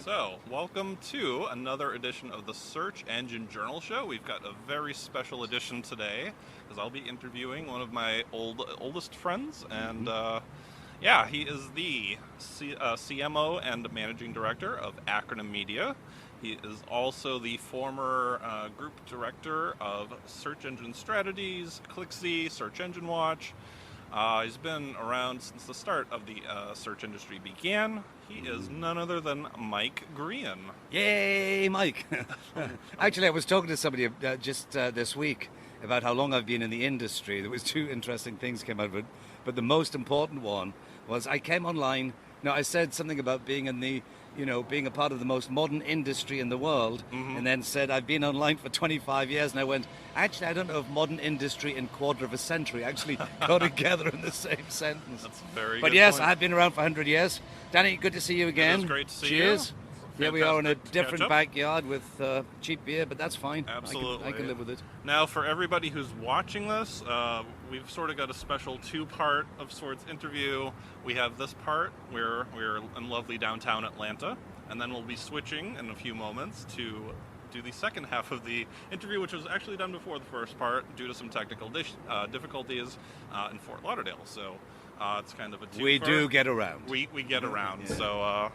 So, welcome to another edition of the Search Engine Journal Show. We've got a very special edition today, because I'll be interviewing one of my oldest friends, and he is the CMO and Managing Director of Acronym Media. He is also the former Group Director of Search Engine Strategies, ClickZ, Search Engine Watch. He's been around since the start of the search industry began. He is none other than Mike Grehan. Yay, Mike! Actually, I was talking to somebody just this week about how long I've been in the industry. There was two interesting things came out of it, but the most important one was I came online. Now, I said something about being in the, being a part of the most modern industry in the world, and then said I've been online for 25 years, and I went, actually, I don't know if modern industry and quarter of a century actually go together in the same sentence. That's very But good yes, point. I've been around for 100 years. Danny, good to see you again. It is great to see Cheers. you. Here we are in a Fantastic to catch different up. backyard with cheap beer, but that's fine. Absolutely. I can live with it. Now, for everybody who's watching this, we've sort of got a special two-part of sorts interview. We have this part where we're in lovely downtown Atlanta, and then we'll be switching in a few moments to do the second half of the interview, which was actually done before the first part due to some technical difficulties in Fort Lauderdale. So it's kind of a two-part. We do get around. We get around. Yeah. So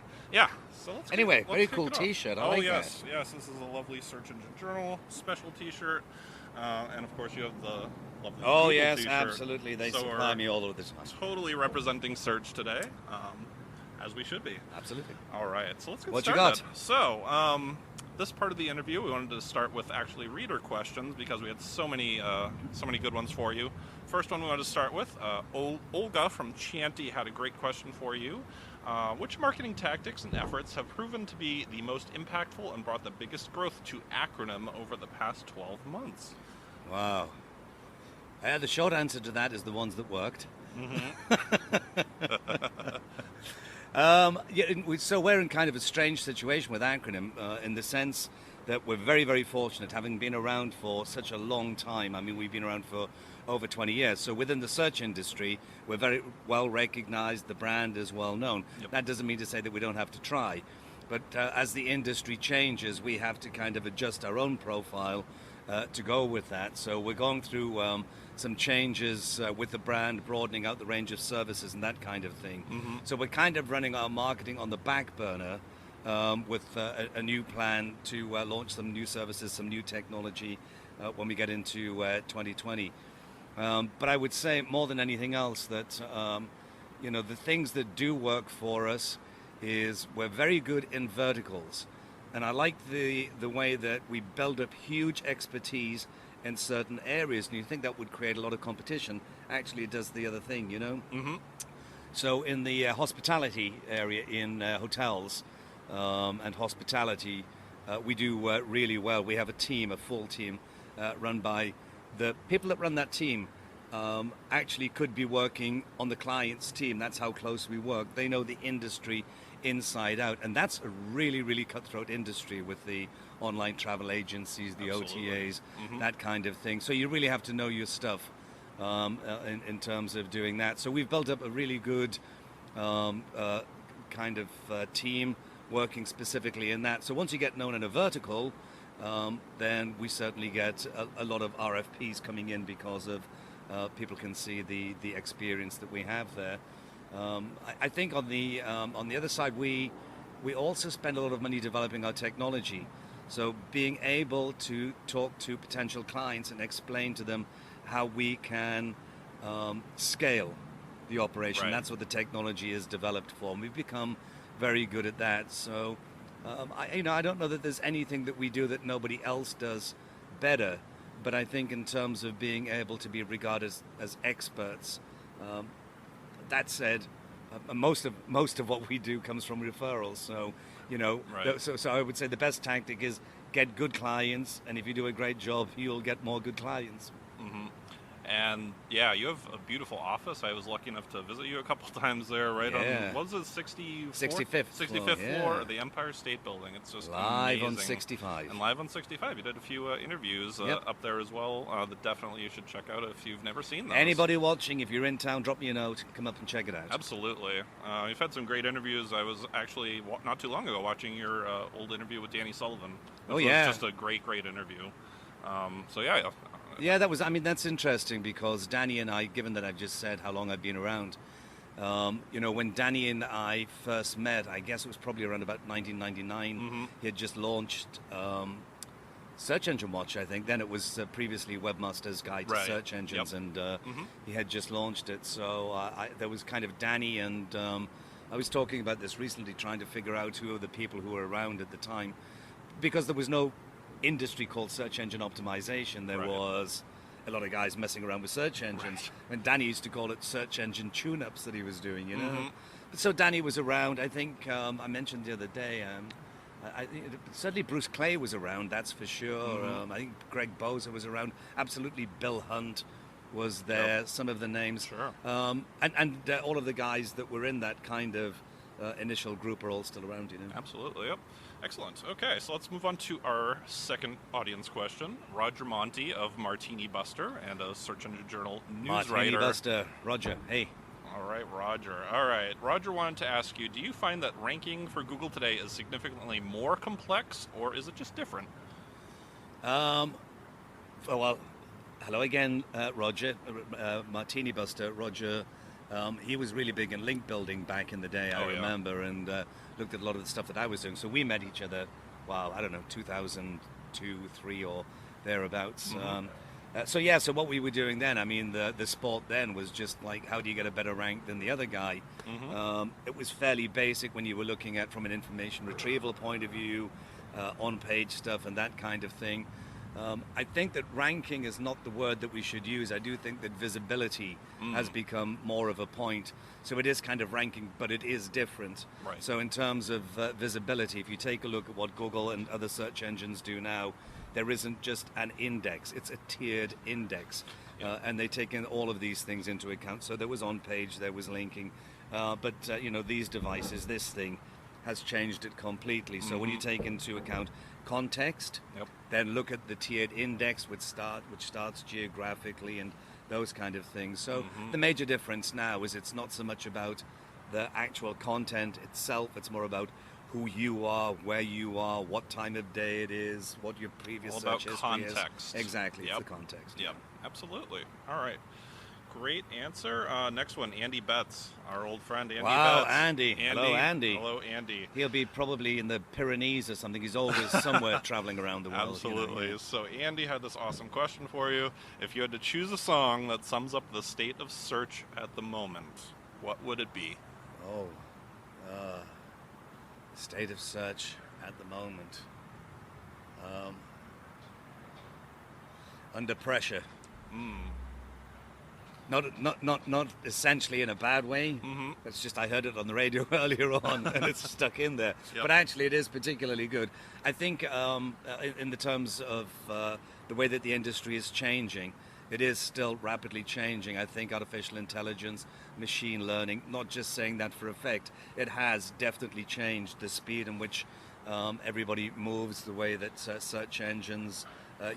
So let's Anyway, very kick cool it off. T-shirt. I Oh like yes, yes. This is a lovely Search Engine Journal special T-shirt, and of course you have the lovely. Oh Google yes, T-shirt. absolutely. They So supply we're me all of the time. Totally representing search today, as we should be. Absolutely. All right, so let's get What you started. got? So, this part of the interview, we wanted to start with actually reader questions because we had so many good ones for you. First one we wanted to start with, Olga from Chianti had a great question for you. Which marketing tactics and efforts have proven to be the most impactful and brought the biggest growth to Acronym over the past 12 months? Wow. The short answer to that is the ones that worked. So we're in kind of a strange situation with Acronym in the sense that we're very, very fortunate, having been around for such a long time. I mean, we've been around for over 20 years. So within the search industry, we're very well recognized. The brand is well known. Yep. That doesn't mean to say that we don't have to try. But as the industry changes, we have to kind of adjust our own profile to go with that. So we're going through some changes with the brand, broadening out the range of services and that kind of thing. So we're kind of running our marketing on the back burner with a new plan to launch some new services, some new technology when we get into 2020. But I would say more than anything else that the things that do work for us is we're very good in verticals. And I like the way that we build up huge expertise in certain areas, and you think that would create a lot of competition. Actually, it does the other thing, So in the hospitality area, in hotels and hospitality, we do really well. We have a team, a full team, run by the people that run that team. Actually could be working on the client's team. That's how close we work. They know the industry inside out, and that's a really, really cutthroat industry with the online travel agencies, the Absolutely. OTAs, that kind of thing. So you really have to know your stuff in terms of doing that. So we've built up a really good kind of team working specifically in that. So once you get known in a vertical, then we certainly get a lot of RFPs coming in because of people can see the experience that we have there. I think on the other side, we also spend a lot of money developing our technology. So being able to talk to potential clients and explain to them how we can scale the operation. Right. That's what the technology is developed for. And we've become very good at that. So I don't know that there's anything that we do that nobody else does better. But I think in terms of being able to be regarded as experts, that said, most of what we do comes from referrals. So, Right. so I would say the best tactic is get good clients, and if you do a great job, you'll get more good clients. And yeah, you have a beautiful office. I was lucky enough to visit you a couple times there, right on, what was it, 65th floor of the Empire State Building. It's just live amazing. on 65. And live on 65. You did a few interviews up there as well that definitely you should check out if you've never seen those. Anybody watching, if you're in town, drop me a note, come up and check it out. Absolutely. You've had some great interviews. I was actually, not too long ago, watching your old interview with Danny Sullivan. Which was just a great interview. Yeah, that's interesting because Danny and I, given that I've just said how long I've been around, when Danny and I first met, I guess it was probably around about 1999. He had just launched Search Engine Watch, I think. Then it was previously Webmaster's Guide to Search Engines, and he had just launched it. So there was kind of Danny, and I was talking about this recently, trying to figure out who are the people who were around at the time, because there was no industry called search engine optimization. There was a lot of guys messing around with search engines, and Danny used to call it search engine tune-ups that he was doing, So Danny was around. I think I mentioned the other day, certainly Bruce Clay was around, that's for sure. I think Greg Boza was around. Absolutely, Bill Hunt was there. Some of the names. Sure. And all of the guys that were in that kind of initial group are all still around, Absolutely, yep. Excellent. Okay, so let's move on to our second audience question. Roger Monty of Martini Buster and a Search Engine Journal newswriter. Martini Buster, Roger, hey. All right, Roger. All right, Roger wanted to ask you, do you find that ranking for Google today is significantly more complex, or is it just different? Well, hello again, Roger. Martini Buster, Roger. He was really big in link building back in the day, I remember, and looked at a lot of the stuff that I was doing. So we met each other, 2002, 3 or thereabouts. So what we were doing then, the sport then was just like, how do you get a better rank than the other guy? It was fairly basic when you were looking at from an information retrieval point of view, on-page stuff and that kind of thing. I think that ranking is not the word that we should use. I do think that visibility has become more of a point. So it is kind of ranking, but it is different. Right. So in terms of visibility, if you take a look at what Google and other search engines do now, there isn't just an index, it's a tiered index. And they take in all of these things into account. So there was on-page, there was linking, but these devices, this thing has changed it completely. So when you take into account context, then look at the tiered index which starts geographically and those kind of things. So the major difference now is it's not so much about the actual content itself, it's more about who you are, where you are, what time of day it is, what your previous search history is. Context. Exactly, it's the context. Yep, absolutely. All right. Great answer. Next one, Andy Betts, our old friend Andy Betts. Wow, Andy. Hello, Andy. Hello, Andy. He'll be probably in the Pyrenees or something. He's always somewhere traveling around the world. Absolutely. So Andy had this awesome question for you. If you had to choose a song that sums up the state of search at the moment, what would it be? State of search at the moment. Under pressure. Not essentially in a bad way. It's just I heard it on the radio earlier on and it's stuck in there. But actually it is particularly good. I think in the terms of the way that the industry is changing, it is still rapidly changing. I think artificial intelligence, machine learning, not just saying that for effect, it has definitely changed the speed in which everybody moves, the way that search engines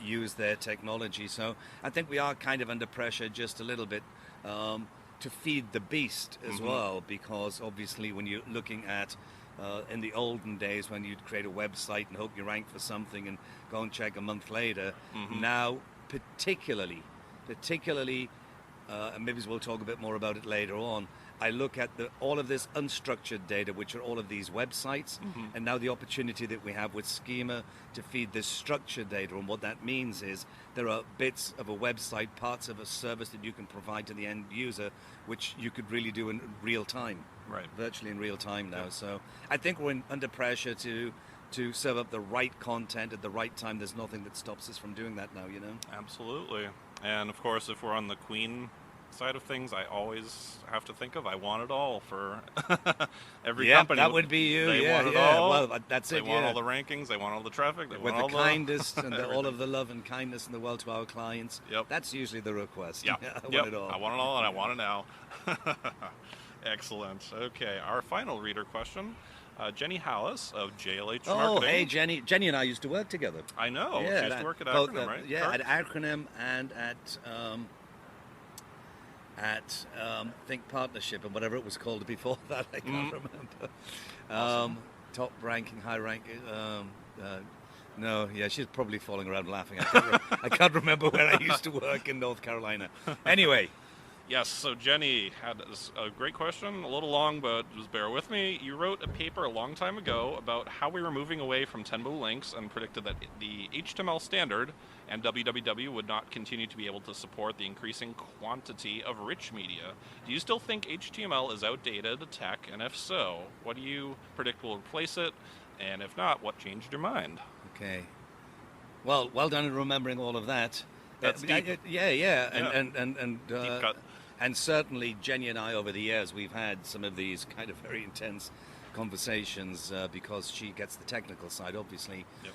use their technology. So I think we are kind of under pressure just a little bit to feed the beast as well, because obviously when you're looking at in the olden days when you'd create a website and hope you rank for something and go and check a month later, now particularly, and maybe we'll talk a bit more about it later on, I look at all of this unstructured data, which are all of these websites, and now the opportunity that we have with Schema to feed this structured data. And what that means is there are bits of a website, parts of a service that you can provide to the end user, which you could really do in real time, virtually in real time now. So I think we're under pressure to serve up the right content at the right time. There's nothing that stops us from doing that now, Absolutely. And of course, if we're on the Queen side of things, I always have to think of I want it all for every Yeah, company. that would be you. They Yeah, want it yeah. all. Well, that's They it. want Yeah. all the rankings. They want all the traffic. They With want the all kindest and all everything. of the love and kindness in the world to our clients. Yep. That's usually the request. Yeah. I Yep. want it all. I want it all, and I want it now. Excellent. Okay, our final reader question. Jenny Hallis of JLH Oh, Marketing. hey, Jenny. Jenny and I used to work together. I know. Yeah, She used to work at both, Acronym, right? Yeah, Correct? at Acronym and at Think Partnership and whatever it was called before that. I can't remember. Awesome. Top ranking, high ranking. No, yeah, she's probably falling around laughing. I can't remember where I used to work in North Carolina. Anyway. Yes, so Jenny had a great question, a little long, but just bear with me. You wrote a paper a long time ago about how we were moving away from 10-move links and predicted that the HTML standard and www would not continue to be able to support the increasing quantity of rich media. Do you still think HTML is outdated tech, and if so, what do you predict will replace it? And if not, what changed your mind? Okay. Well done in remembering all of that. That's deep. Yeah. Deep cut. And certainly, Jenny and I, over the years, we've had some of these kind of very intense conversations because she gets the technical side, obviously. Yep.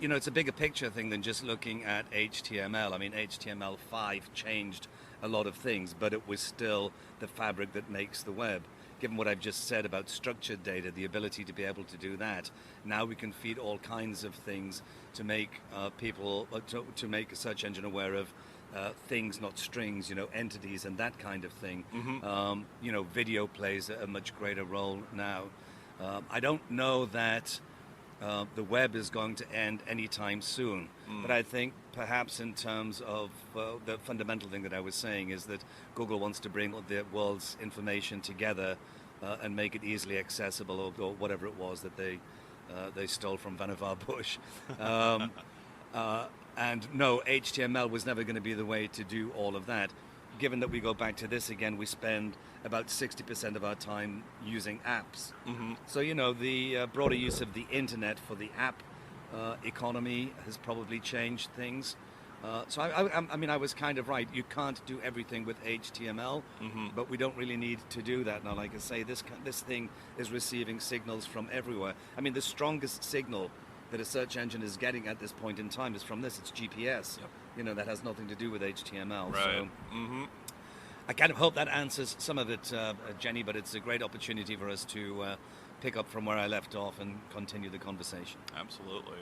It's a bigger picture thing than just looking at HTML. I mean, HTML5 changed a lot of things, but it was still the fabric that makes the web. Given what I've just said about structured data, the ability to be able to do that, now we can feed all kinds of things to make people, to make a search engine aware of things, not strings, entities and that kind of thing. Mm-hmm. Video plays a much greater role now. I don't know that the web is going to end anytime soon, but I think perhaps in terms of the fundamental thing that I was saying is that Google wants to bring the world's information together and make it easily accessible, or whatever it was that they stole from Vannevar Bush. And no, HTML was never going to be the way to do all of that. Given that we go back to this again, we spend about 60% of our time using apps. Mm-hmm. So, the broader use of the internet for the app economy has probably changed things. So I was kind of right. You can't do everything with HTML, but we don't really need to do that now. Like I say, this thing is receiving signals from everywhere. I mean, the strongest signal that a search engine is getting at this point in time is from this. It's GPS. Yep. That has nothing to do with HTML. Right. So I kind of hope that answers some of it, Jenny, but it's a great opportunity for us to pick up from where I left off and continue the conversation. Absolutely.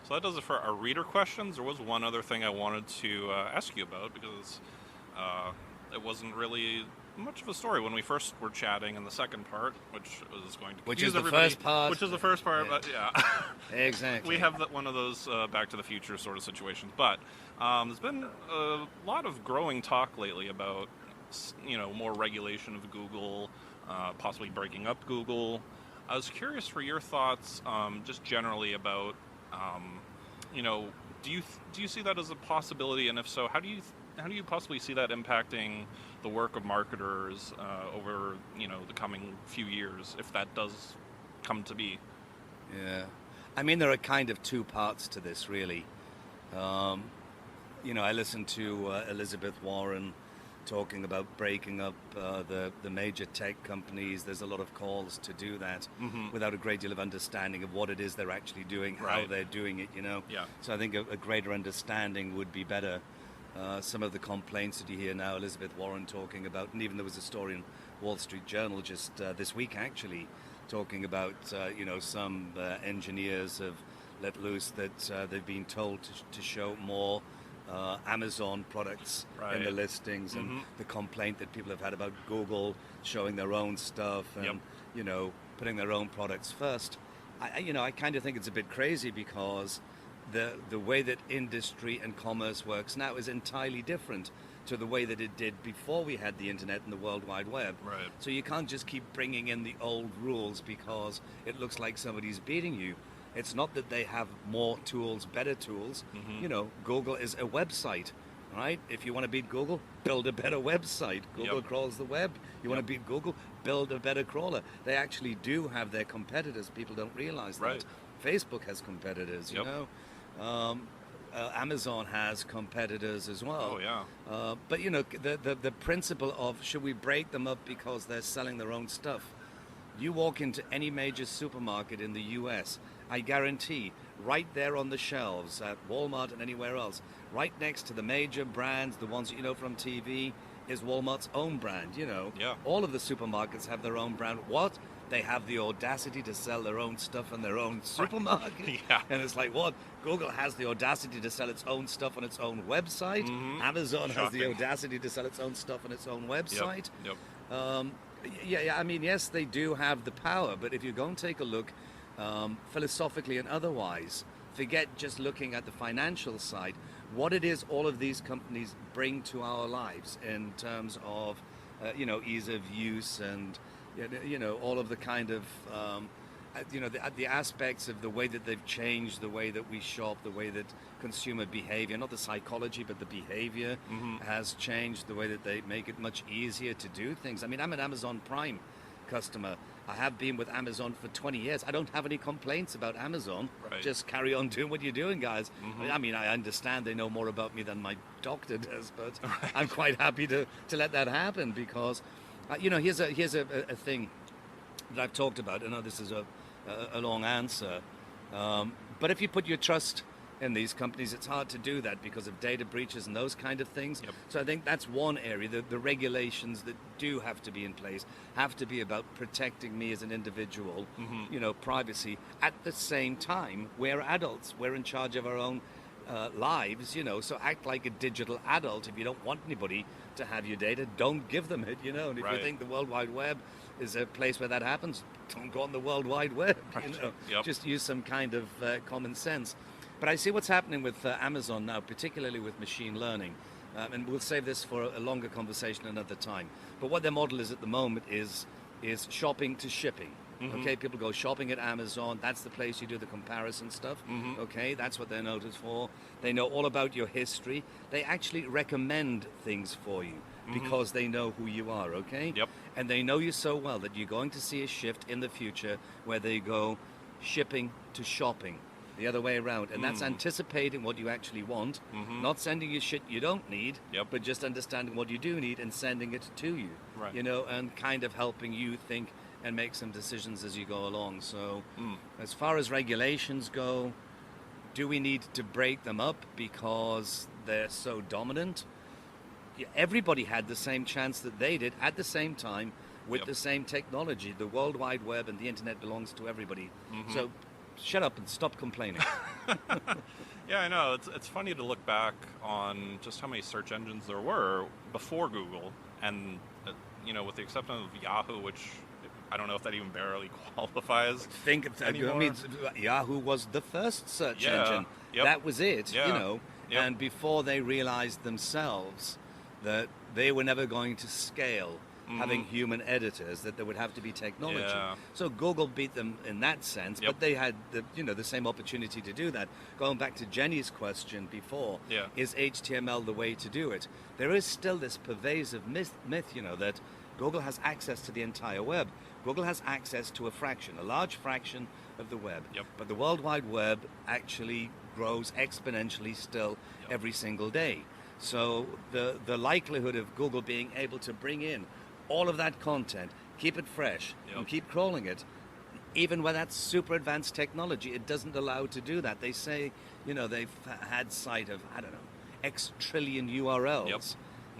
So that does it for our reader questions. There was one other thing I wanted to ask you about because it wasn't really much of a story when we first were chatting in the second part, which was going to Which is confuse the first part. Which is the first part, Yeah. but yeah. Exactly. We have one of those Back to the Future sort of situations. But there's been a lot of growing talk lately about, more regulation of Google, possibly breaking up Google. I was curious for your thoughts, just generally about, do you see that as a possibility, and if so, how do you possibly see that impacting the work of marketers over the coming few years, if that does come to be? Yeah, I mean, there are kind of two parts to this, really. I listened to Elizabeth Warren talking about breaking up the major tech companies. There's a lot of calls to do that without a great deal of understanding of what it is they're actually doing, how Right. they're doing it, Yeah. So I think a greater understanding would be better. Some of the complaints that you hear now, Elizabeth Warren talking about, and even there was a story in Wall Street Journal just this week actually, talking about, some engineers have let loose that they've been told to show more Amazon products in the Right. listings, and the complaint that people have had about Google showing their own stuff and, putting their own products first. I kind of think it's a bit crazy because the way that industry and commerce works now is entirely different to the way that it did before we had the internet and the World Wide Web. Right. So you can't just keep bringing in the old rules because it looks like somebody's beating you. It's not that they have more tools, better tools. Google is a website, right? If you want to beat Google, build a better website. Google crawls the web. You want to beat Google, build a better crawler. They actually do have their competitors. People don't realize that. Right. Facebook has competitors, you know. Amazon has competitors as well. Oh, yeah. But the principle of should we break them up because they're selling their own stuff? You walk into any major supermarket in the U.S., I guarantee, right there on the shelves at Walmart and anywhere else, right next to the major brands, the ones that you know from TV, is Walmart's own brand. Yeah. All of the supermarkets have their own brand. What? They have the audacity to sell their own stuff in their own supermarket. Yeah. And it's like, what? Google has the audacity to sell its own stuff on its own website. Amazon has the audacity to sell its own stuff on its own website. Yep. I mean, yes, they do have the power, but if you go and take a look philosophically and otherwise, forget just looking at the financial side, what it is all of these companies bring to our lives in terms of, ease of use and, all of the kind of, the aspects of the way that they've changed the way that we shop, the way that consumer behavior, not the psychology, but the behavior has changed, the way that they make it much easier to do things. I mean, I'm an Amazon Prime customer. I have been with Amazon for 20 years. I don't have any complaints about Amazon. Right. Just carry on doing what you're doing, guys. I mean, I understand they know more about me than my doctor does, but I'm quite happy to let that happen because, here's a thing that I've talked about. I know this is a long answer, but if you put your trust in these companies, it's hard to do that because of data breaches and those kind of things. Yep. So I think that's one area. The regulations that do have to be in place have to be about protecting me as an individual, privacy. At the same time, we're adults. We're in charge of our own lives, so act like a digital adult. If you don't want anybody to have your data, don't give them it, And if you think the World Wide Web is a place where that happens, don't go on the World Wide Web, Yep. Just use some kind of common sense. But I see what's happening with Amazon now, particularly with machine learning. And we'll save this for a longer conversation another time. But what their model is at the moment is shopping to shipping. Okay, people go shopping at Amazon. That's the place you do the comparison stuff. Okay, that's what they're noted for. They know all about your history. They actually recommend things for you because they know who you are, okay? Yep. And they know you so well that you're going to see a shift in the future where they go shipping to shopping. The other way around, and that's anticipating what you actually want, not sending you shit you don't need, but just understanding what you do need and sending it to you, right. And kind of helping you think and make some decisions as you go along. So as far as regulations go, do we need to break them up because they're so dominant? Everybody had the same chance that they did at the same time with the same technology. The World Wide Web and the internet belongs to everybody. So shut up and stop complaining. Yeah, I know. It's funny to look back on just how many search engines there were before Google, and with the exception of Yahoo, which I don't know if that even barely qualifies. Yahoo was the first search engine. Yep. That was it. Yep. And before they realized themselves that they were never going to scale. Having human editors, that there would have to be technology. Yeah. So Google beat them in that sense, but they had the same opportunity to do that. Going back to Jenny's question before, is HTML the way to do it? There is still this pervasive myth, that Google has access to the entire web. Google has access to a large fraction of the web. Yep. But the World Wide Web actually grows exponentially still every single day. So the likelihood of Google being able to bring in all of that content, keep it fresh, and keep crawling it, even when that's super advanced technology, it doesn't allow to do that. They say, they've had sight of, X trillion URLs.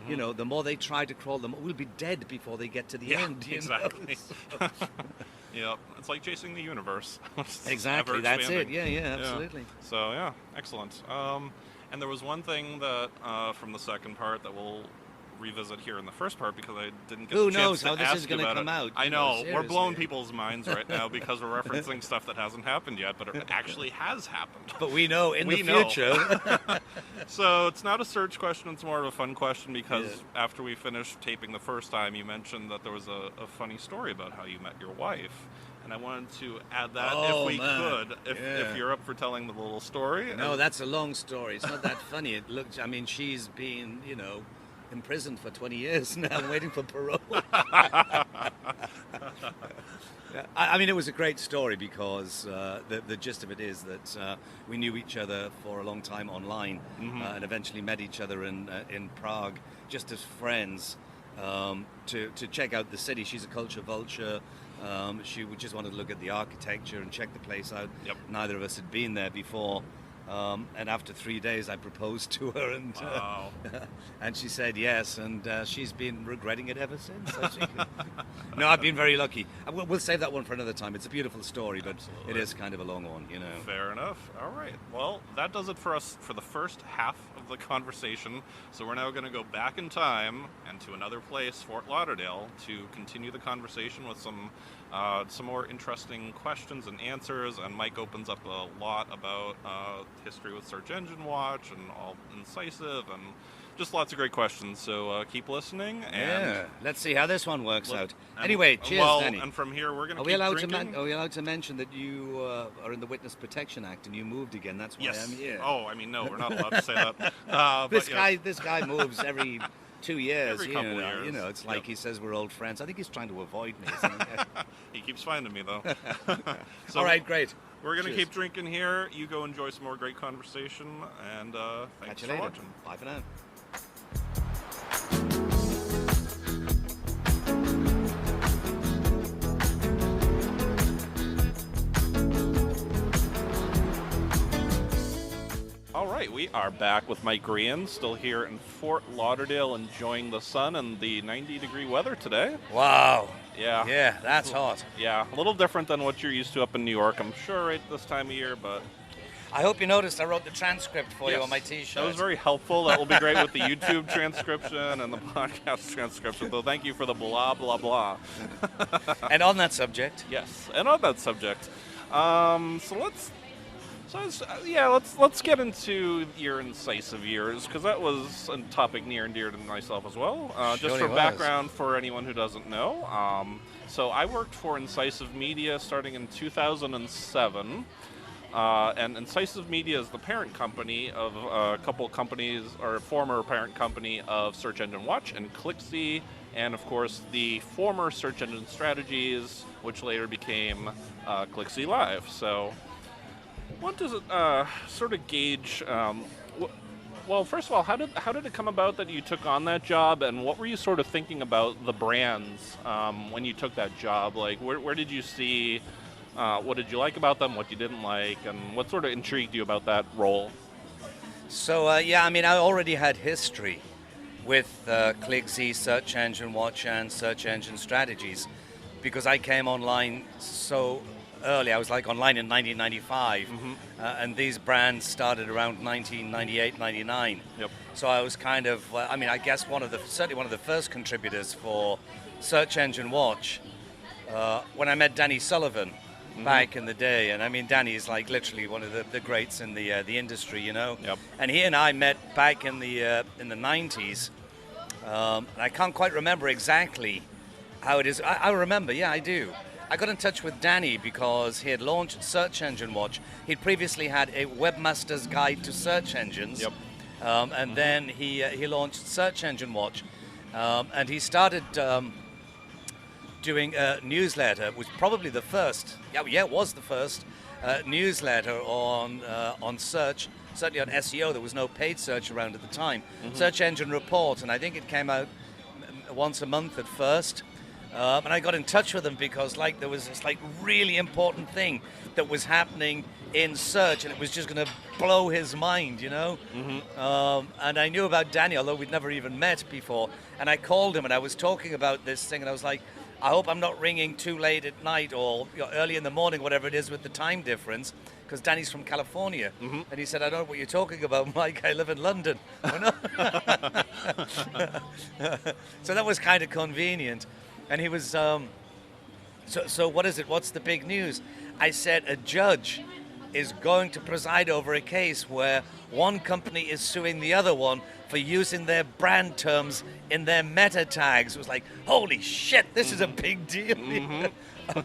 The more they try to crawl them, we'll be dead before they get to the end. Exactly. Yep. It's like chasing the universe. Exactly. That's it. Yeah, absolutely. So, excellent. And there was one thing that, from the second part that we'll revisit here in the first part because I didn't get Who the knows chance to how this ask is going to come out? I know, we're blowing people's minds right now because we're referencing stuff that hasn't happened yet, but it actually has happened. But we know in the future. So it's not a search question, it's more of a fun question because after we finished taping the first time, you mentioned that there was a funny story about how you met your wife. And I wanted to add that if we could, if you're up for telling the little story. No, that's a long story. It's not that funny. She's been, imprisoned for 20 years now. I'm waiting for parole. I mean, it was a great story because the gist of it is that we knew each other for a long time online and eventually met each other in Prague just as friends to check out the city. She's a culture vulture. She just wanted to look at the architecture and check the place out. Yep. Neither of us had been there before. And after 3 days, I proposed to her, and Wow. and she said yes, and she's been regretting it ever since. No, I've been very lucky. We'll save that one for another time. It's a beautiful story, but Absolutely. it is kind of a long one, you know. Fair enough. All right. Well, that does it for us for the first half of the conversation. So we're now going to go back in time and to another place, Fort Lauderdale, to continue the conversation with some more interesting questions and answers. And Mike opens up a lot about history with Search Engine Watch and all Incisive and just lots of great questions. So keep listening. And Yeah, let's see how this one works out. Anyway, cheers, well, Danny. and from here we're going to Are keep we allowed drinking. are we allowed to mention that you are in the Witness Protection Act and you moved again? That's why Yes. I'm here. Oh, I mean, no, we're not allowed to say that. This but yes. this guy moves every 2 years. Every couple years. You know, it's like Yep. he says we're old friends. I think he's trying to avoid me. Isn't he? He keeps finding me, though. So All right, great. We're going to Cheers. keep drinking here. You go enjoy some more great conversation, and thanks Catch you for later. watching. Bye for now. All right, we are back with Mike Grehan, still here in Fort Lauderdale, enjoying the sun and the 90-degree weather today. Wow. Yeah. Yeah, that's hot. Yeah, a little different than what you're used to up in New York, I'm sure, right this time of year, but I hope you noticed I wrote the transcript for you yes, on my T-shirt. that was very helpful. That will be great with the YouTube transcription and the podcast transcription, so thank you for the blah, blah, blah. And on that subject, Yes, and on that subject, let's get into your Incisive years, because that was a topic near and dear to myself as well. Just Surely for was. background for anyone who doesn't know, so I worked for Incisive Media starting in 2007. And Incisive Media is the parent company of a couple companies, or former parent company of Search Engine Watch and ClickZ, and of course the former Search Engine Strategies, which later became ClickZ Live. So what does it sort of gauge? Well, first of all, how did it come about that you took on that job, and what were you sort of thinking about the brands when you took that job? Like, where did you see? What did you like about them? What you didn't like, and what sort of intrigued you about that role? So, I mean, I already had history with ClickZ, Search Engine Watch, and Search Engine Strategies because I came online so early. I was like online in 1995, and these brands started around 1998, 99. Yep. So I was kind of, I guess certainly one of the first contributors for Search Engine Watch when I met Danny Sullivan. Back in the day, and I mean, Danny is like literally one of the greats in the industry, you know. Yep. And he and I met back in the 90s, and I can't quite remember exactly how it is. I remember, yeah, I do. I got in touch with Danny because he had launched Search Engine Watch. He'd previously had a webmaster's guide to search engines, Yep. And then he launched Search Engine Watch, and he started. Doing a newsletter, was probably the first. It was the first newsletter on search. Certainly on SEO, there was no paid search around at the time. Search Engine Report, and I think it came out once a month at first. And I got in touch with him because there was this really important thing that was happening in search, and it was just going to blow his mind, you know. And I knew about Danny, although we'd never even met before. And I called him, and I was talking about this thing, and I was like, I hope I'm not ringing too late at night or early in the morning, whatever it is with the time difference, because Danny's from California. And he said, I don't know what you're talking about, Mike. I live in London. So that was kind of convenient. And he was, so what is it? What's the big news? I said, a judge is going to preside over a case where one company is suing the other one for using their brand terms in their meta tags. It was like, holy shit, this is a big deal.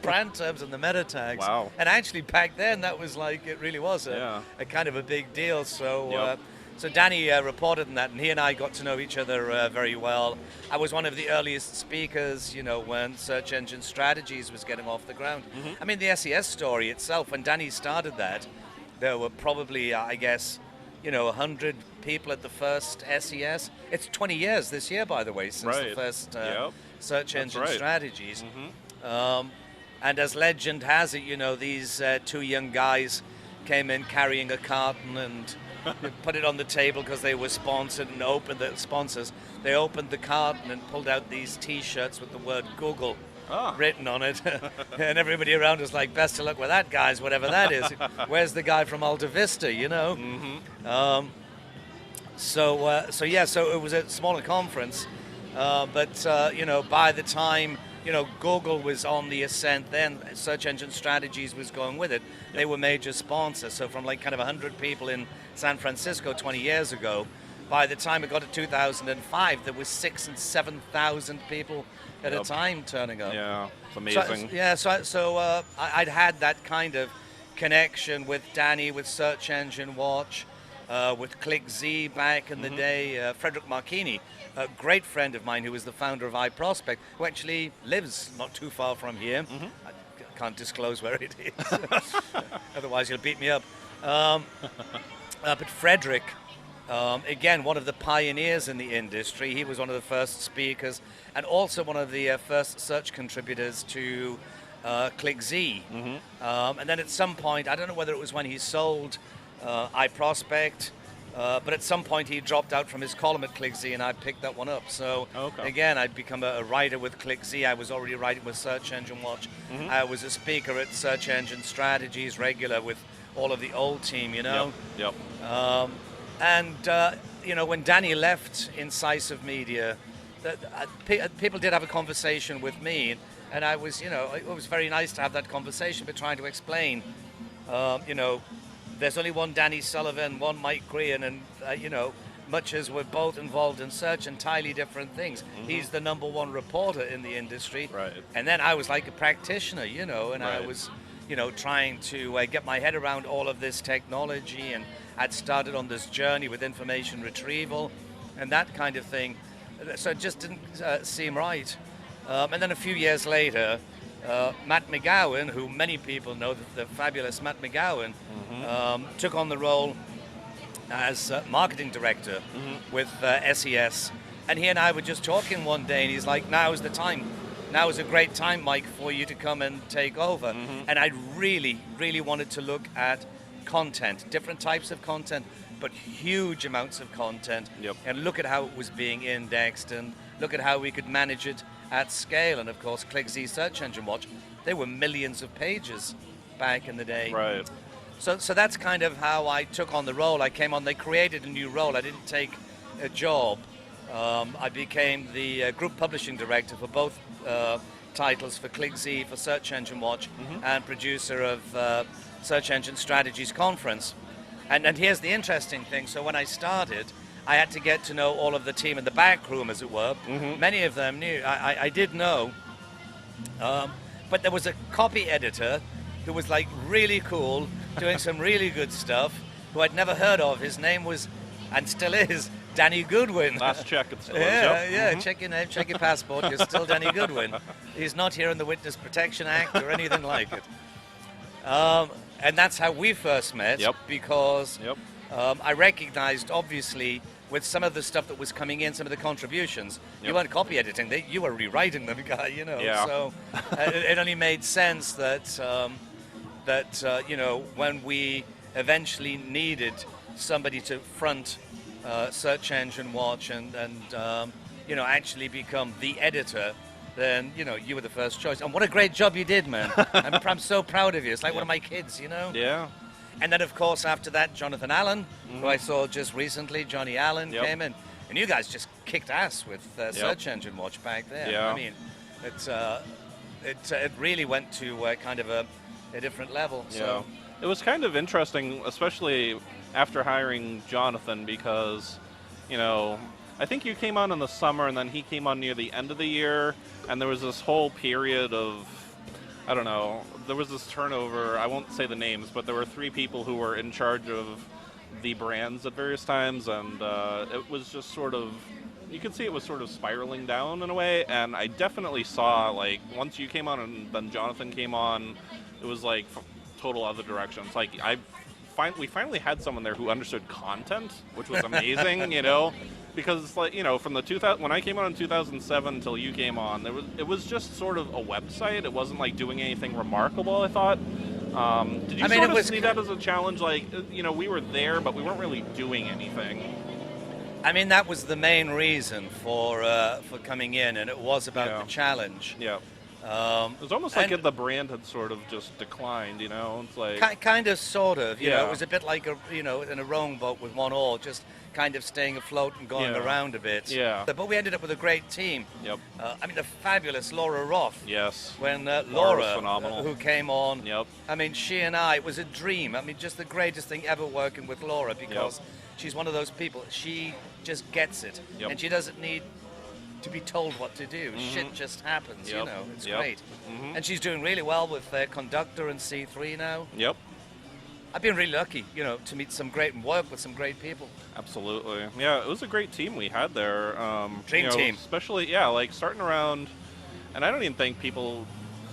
Brand terms and the meta tags. Wow. And actually back then that was it really was a kind of a big deal. So Yep. So Danny reported on that, and he and I got to know each other very well. I was one of the earliest speakers, you know, when search engine strategies was getting off the ground. I mean, the SES story itself, when Danny started that, there were probably, I guess, you know, 100 people at the first SES. It's 20 years this year, by the way, since the first search engine strategies. And as legend has it, you know, these two young guys came in carrying a carton and put it on the table because they were sponsored, and opened the sponsors. They opened the carton and pulled out these T-shirts with the word Google written on it. And everybody around was like, best of luck with that, guys, whatever that is. Where's the guy from Alta Vista, you know? So it was a smaller conference. But you know, by the time, you know, Google was on the ascent, then Search Engine Strategies was going with it. They were major sponsors. So from like kind of 100 people in San Francisco 20 years ago, by the time it got to 2005, there was 6,000 and 7,000 people at a time turning up. Yeah, it's amazing. So I'd had that kind of connection with Danny, with Search Engine Watch, with ClickZ back in the day. Frederick Marchini, a great friend of mine who was the founder of iProspect, who actually lives not too far from here. I can't disclose where it is, otherwise you'll beat me up. But Frederick, again, one of the pioneers in the industry. He was one of the first speakers and also one of the first search contributors to ClickZ. And then at some point, I don't know whether it was when he sold iProspect, but at some point he dropped out from his column at ClickZ, and I picked that one up. So again, I'd become a writer with ClickZ. I was already writing with Search Engine Watch. I was a speaker at Search Engine Strategies, regular with all of the old team, you know. You know, when Danny left Incisive Media, people did have a conversation with me, and I was, you know, it was very nice to have that conversation, but trying to explain, you know, there's only one Danny Sullivan, one Mike Grehan, and, you know, much as we're both involved in search, entirely different things. He's the #1 reporter in the industry. And then I was like a practitioner, you know, and I was, you know, trying to get my head around all of this technology, and I'd started on this journey with information retrieval and that kind of thing. So it just didn't seem right. And then a few years later, Matt McGowan, who many people know, the fabulous Matt McGowan, took on the role as marketing director with SES. And he and I were just talking one day, and he's like, now's the time. Now is a great time, Mike, for you to come and take over. And I really, really wanted to look at content, different types of content, but huge amounts of content, and look at how it was being indexed, and look at how we could manage it at scale. And of course, ClickZ Search Engine Watch, they were millions of pages back in the day. So that's kind of how I took on the role. I came on, they created a new role. I didn't take a job. I became the group publishing director for both titles, for ClickZ, for Search Engine Watch, and producer of Search Engine Strategies Conference. And here's the interesting thing. So when I started, I had to get to know all of the team in the back room, as it were. Many of them knew. I did know. But there was a copy editor who was like really cool, doing some really good stuff, who I'd never heard of. His name was, and still is, Danny Goodwin. Last check, it still is. Yeah, check your name, check your passport, you're still Danny Goodwin. He's not here in the Witness Protection Act or anything like it. And that's how we first met, because I recognized, obviously, with some of the stuff that was coming in, some of the contributions, you weren't copy editing, you were rewriting them, you know. So it only made sense that, you know, when we eventually needed somebody to front Search Engine Watch and you know, actually become the editor, then, you know, you were the first choice. And what a great job you did, man. I'm so proud of you. It's like one of my kids, you know? And then, of course, after that, Jonathan Allen, who I saw just recently, Johnny Allen came in. And you guys just kicked ass with Search Engine Watch back there. I mean, it really went to kind of a different level. So. It was kind of interesting, especially after hiring Jonathan, because, you know, I think you came on in the summer, and then he came on near the end of the year, and there was this whole period of, I don't know, there was this turnover. I won't say the names, but there were 3 people who were in charge of the brands at various times, and it was just sort of, you could see it was sort of spiraling down in a way, and I definitely saw, like, once you came on and then Jonathan came on, it was like total other directions. Like, we finally had someone there who understood content, which was amazing, you know, because, like, you know, from the when I came on in 2007 until you came on, it was just sort of a website. It wasn't like doing anything remarkable, I thought. Did you sort of see that as a challenge? Like, you know, we were there, but we weren't really doing anything. I mean, that was the main reason for coming in, and it was about the challenge. Yeah. It was almost like the brand had sort of just declined, you know. It's like kind of, sort of. You know, it was a bit like in a rowing boat with one oar, just kind of staying afloat and going around a bit. Yeah. But we ended up with a great team. Yep. I mean, the fabulous Laura Roth. Yes. When Laura was phenomenal. Who came on. Yep. I mean, she and I, it was a dream. I mean, just the greatest thing ever working with Laura, because she's one of those people. She just gets it, and she doesn't need to be told what to do. Shit just happens, you know. It's great. And she's doing really well with Conductor and C3 now. Yep. I've been really lucky, you know, to meet some great and work with some great people. Absolutely. Yeah, it was a great team we had there. Dream team. Especially, like starting around, and I don't even think people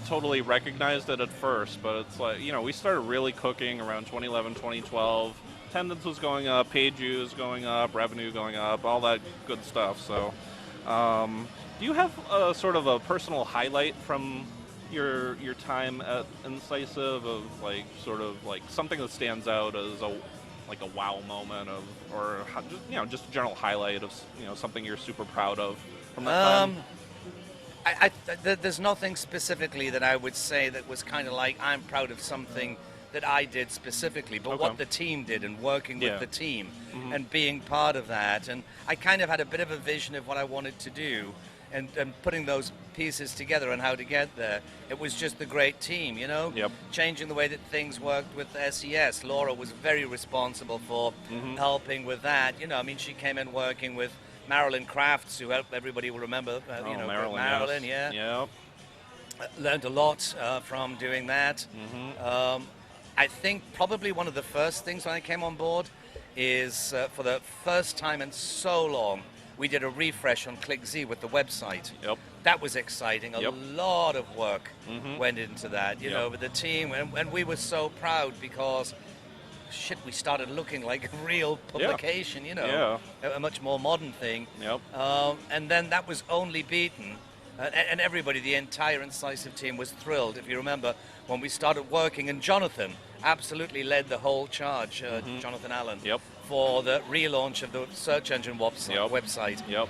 totally recognized it at first, but it's like, you know, we started really cooking around 2011, 2012. Attendance was going up, page views going up, revenue going up, all that good stuff. So, do you have a sort of a personal highlight from your time at Incisive, of like sort of like something that stands out as a wow moment or just, you know, just a general highlight of, you know, something you're super proud of from that time? There's nothing specifically that I would say that was kind of like I'm proud of something that I did specifically, but what the team did and working with the team and being part of that. And I kind of had a bit of a vision of what I wanted to do, and putting those pieces together and how to get there. It was just the great team, you know? Yep. Changing the way that things worked with SES. Laura was very responsible for helping with that. You know, I mean, she came in working with Marilyn Crafts, who everybody will remember, you know, Marilyn, Yep. Learned a lot from doing that. I think probably one of the first things when I came on board is for the first time in so long, we did a refresh on ClickZ with the website. Yep. That was exciting. A lot of work went into that, you know, with the team. And we were so proud because, shit, we started looking like a real publication, you know, a much more modern thing. Yep. And then that was only beaten. And everybody, the entire Incisive team was thrilled. If you remember, when we started working, and Jonathan absolutely led the whole charge, Jonathan Allen, for the relaunch of the search engine website. Yep.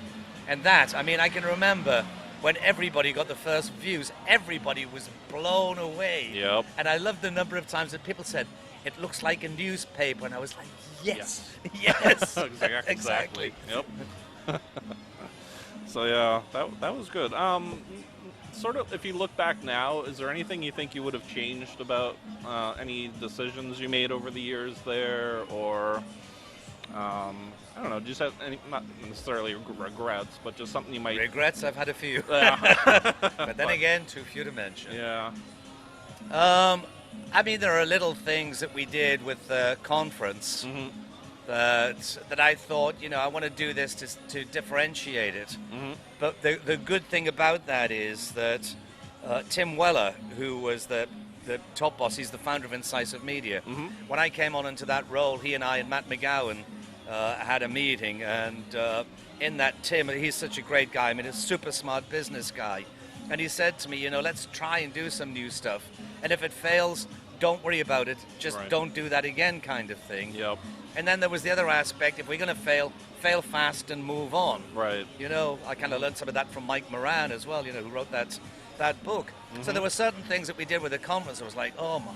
And that, I mean, I can remember when everybody got the first views, everybody was blown away. Yep. And I loved the number of times that people said, it looks like a newspaper. And I was like, yes, yes. Exactly. Yep. So yeah, that was good. Sort of, if you look back now, is there anything you think you would have changed about any decisions you made over the years there, or I don't know, just have any, not necessarily regrets, but just something you might... Regrets, I've had a few. But then again, too few to mention. Yeah. I mean, there are little things that we did with the conference that I thought, you know, I want to do this to differentiate it. But the good thing about that is that Tim Weller, who was the top boss, he's the founder of Incisive Media. When I came on into that role, he and I and Matt McGowan had a meeting, and in that, Tim, he's such a great guy. I mean, a super smart business guy. And he said to me, you know, let's try and do some new stuff. And if it fails, don't worry about it. Just don't do that again, kind of thing. Yep. And then there was the other aspect. If we're going to fail fast and move on. Right. You know, I kind of learned some of that from Mike Moran as well, you know, who wrote that book. So there were certain things that we did with the conference. I was like, oh my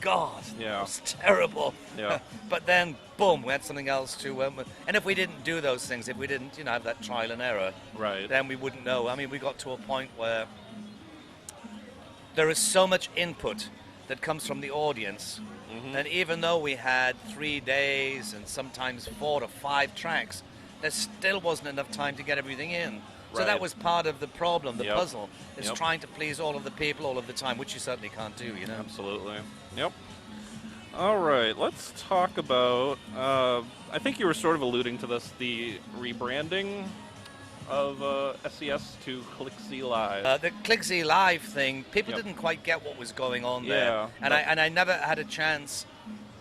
God, that was terrible. Yeah. But then, boom, we had something else to... and if we didn't do those things, if we didn't, you know, have that trial and error, then we wouldn't know. I mean, we got to a point where there is so much input that comes from the audience. And even though we had 3 days and sometimes 4 to 5 tracks, there still wasn't enough time to get everything in. So that was part of the problem, the puzzle, is trying to please all of the people all of the time, which you certainly can't do, you know. Absolutely. Yep. All right, let's talk about, I think you were sort of alluding to this, the rebranding of SES to ClickZ Live. The ClickZ Live thing, people Yep. didn't quite get what was going on Yeah, there, and but- I never had a chance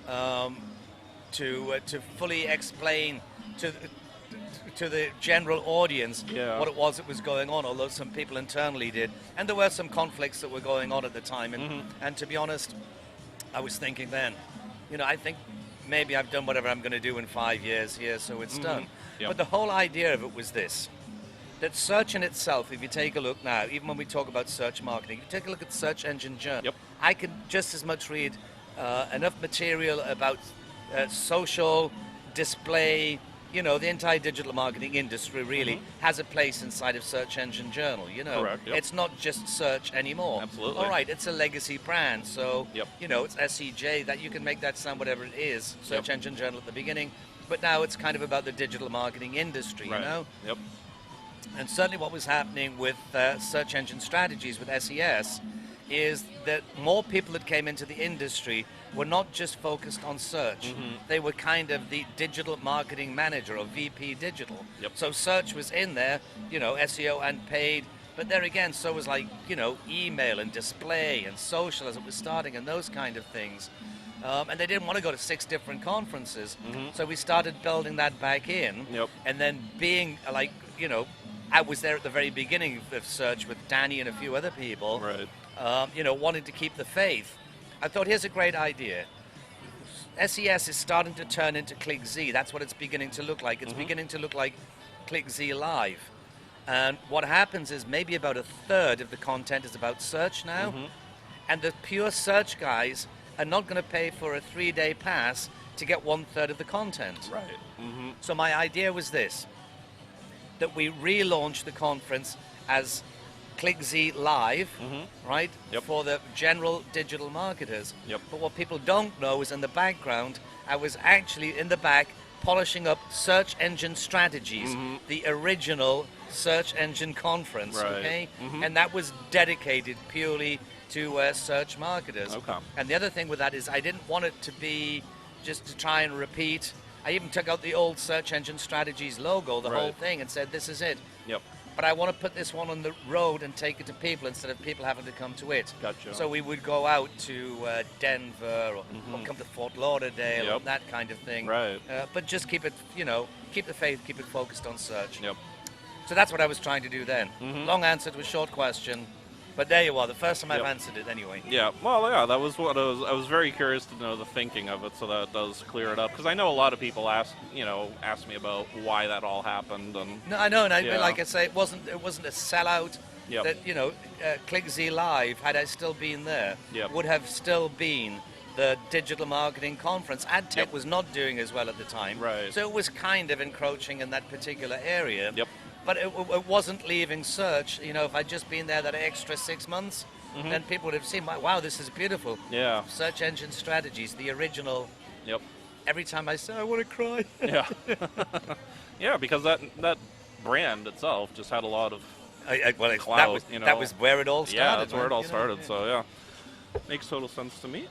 to fully explain to the general audience Yeah. what it was that was going on, although some people internally did. And there were some conflicts that were going on at the time. And to be honest, I was thinking then, I think maybe I've done whatever I'm going to do in 5 years here, so it's done. Yep. But the whole idea of it was this, that search in itself, if you take a look now, even when we talk about search marketing, if you take a look at Search Engine Journal, Yep. I can just as much read enough material about social, display, the entire digital marketing industry really has a place inside of Search Engine Journal, Correct, yep. It's not just search anymore. Absolutely. All right, it's a legacy brand, so, Yep. it's SEJ, that you can make that sound whatever it is, Search Yep. Engine Journal at the beginning, but now it's kind of about the digital marketing industry, Right. Yep. And certainly what was happening with search engine strategies with SES is that more people that came into the industry were not just focused on search. They were kind of the digital marketing manager or VP digital. Yep. So search was in there, SEO and paid, but there again, so was like, email and display and social as it was starting and those kind of things. And they didn't want to go to 6 different conferences. So we started building that back in. Yep. And then being like, I was there at the very beginning of search with Danny and a few other people. Right. Wanting to keep the faith. I thought, here's a great idea. SES is starting to turn into ClickZ. That's what it's beginning to look like. It's beginning to look like ClickZ Live. And what happens is maybe about a third of the content is about search now. And the pure search guys are not going to pay for a 3-day pass to get 1/3 of the content. Right. So my idea was this, that we relaunch the conference as ClickZ Live, right, Yep. for the general digital marketers. Yep. But what people don't know is in the background, I was actually in the back polishing up Search Engine Strategies, the original Search Engine Conference, Right. okay? And that was dedicated purely to search marketers. Okay. And the other thing with that is I didn't want it to be just to try and repeat. I even took out the old Search Engine Strategies logo, the whole Right. thing, and said, this is it. Yep. But I want to put this one on the road and take it to people instead of people having to come to it. Gotcha. So we would go out to Denver or come to Fort Lauderdale, Yep. that kind of thing. Right. But just keep it, keep the faith, keep it focused on search. Yep. So that's what I was trying to do then. Long answer to a short question, but there you are. The first time I've Yep. answered it anyway. Yeah, well, yeah, that was what I was very curious to know the thinking of it, so that does clear it up. Because I know a lot of people ask me about why that all happened, and No, I know, and Yeah. like I say, it wasn't a sellout. Yep. That ClickZ Live, had I still been there, Yep. would have still been the digital marketing conference. AdTech Yep. was not doing as well at the time, Right. so it was kind of encroaching in that particular area. Yep. But it wasn't leaving search. If I'd just been there that extra 6 months, then people would have seen, wow, this is beautiful. yeah, Search Engine Strategies, the original. yep, Every time I say, I want to cry. yeah, yeah, because that brand itself just had a lot of Well, clout, that was where it all started. yeah, that's where right? it all started. So yeah, makes total sense to me.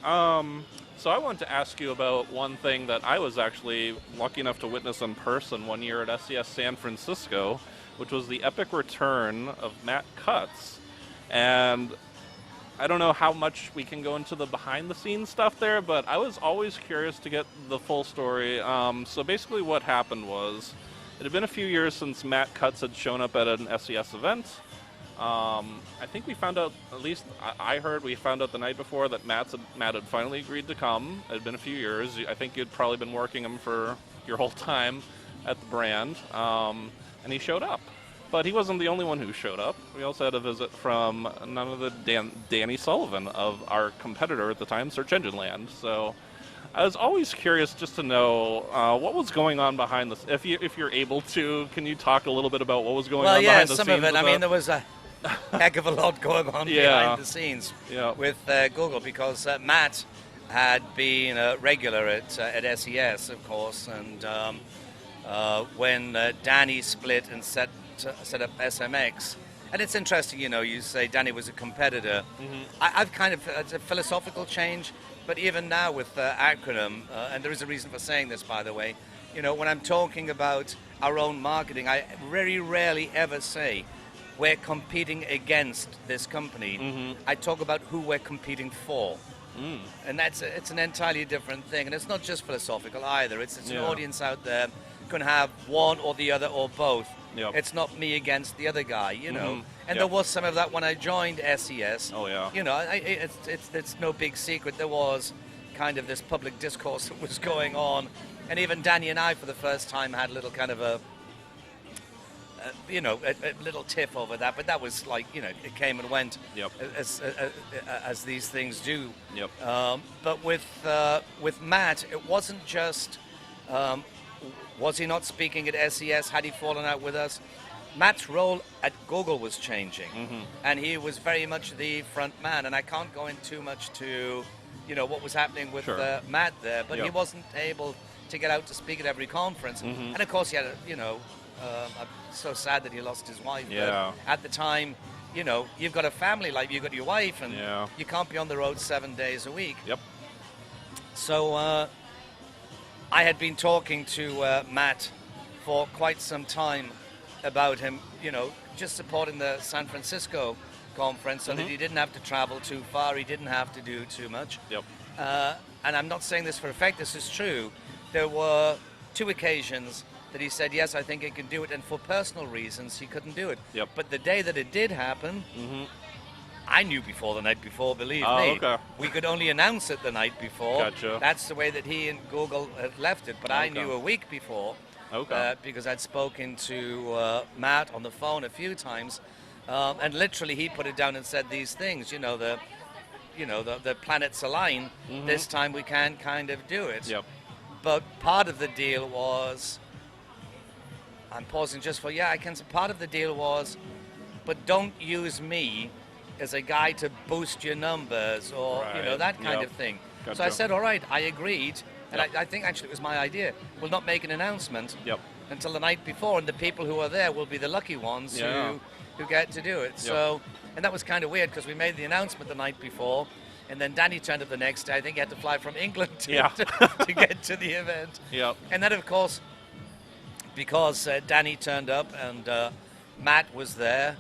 So I wanted to ask you about one thing that I was actually lucky enough to witness in person one year at SES San Francisco, which was the epic return of Matt Cutts. And I don't know how much we can go into the behind-the-scenes stuff there, but I was always curious to get the full story. So basically what happened was, it had been a few years since Matt Cutts had shown up at an SES event. I think we found out, at least I heard, we found out the night before that Matt had finally agreed to come. It had been a few years. I think you'd probably been working him for your whole time at the brand. And he showed up. But he wasn't the only one who showed up. We also had a visit from none other than Danny Sullivan of our competitor at the time, Search Engine Land. So I was always curious just to know what was going on behind this. If you're able to, can you talk a little bit about what was going on behind the scenes? Well, yeah, some of it. I with mean, that? there was a heck of a lot going on Yeah. behind the scenes Yeah. with Google, because Matt had been a regular at SES, of course, and when Danny split and set up SMX. And it's interesting, you say Danny was a competitor. I've kind of, it's a philosophical change. But even now with Acronym, and there is a reason for saying this, by the way, when I'm talking about our own marketing, I very rarely ever say we're competing against this company. I talk about who we're competing for. And it's an entirely different thing. And it's not just philosophical either. It's an audience out there who can have one or the other or both. Yep. It's not me against the other guy, And there was some of that when I joined SES. Oh, yeah. It's no big secret. There was kind of this public discourse that was going on. And even Danny and I, for the first time, had a little kind of a little tiff over that, but that was like, it came and went, as these things do. Yep. But with Matt, it wasn't just, was he not speaking at SES? Had he fallen out with us? Matt's role at Google was changing, and he was very much the front man, and I can't go into too much to, what was happening with Matt there, but he wasn't able to get out to speak at every conference, and of course he had I'm so sad that he lost his wife. Yeah. But at the time, you've got a family life, you've got your wife, and you can't be on the road 7 days a week. Yep. So I had been talking to Matt for quite some time about him, just supporting the San Francisco conference so that he didn't have to travel too far, he didn't have to do too much. Yep. And I'm not saying this for effect, this is true. There were 2 occasions that he said, yes, I think I can do it, and for personal reasons, he couldn't do it. Yep. But the day that it did happen, I knew before the night before, believe me. Okay. We could only announce it the night before. Gotcha. That's the way that he and Google had left it, but I knew a week before, because I'd spoken to Matt on the phone a few times, and literally he put it down and said these things, the planets align, this time we can kind of do it. Yep. But part of the deal was, I'm pausing just for, part of the deal was, but don't use me as a guy to boost your numbers or, that kind of thing. Gotcha. So I said, all right, I agreed. And I think actually it was my idea. We'll not make an announcement until the night before, and the people who are there will be the lucky ones who get to do it. So, and that was kind of weird because we made the announcement the night before, and then Danny turned up the next day. I think he had to fly from England to get to the event. Yep. And then, of course, because Danny turned up and Matt was there,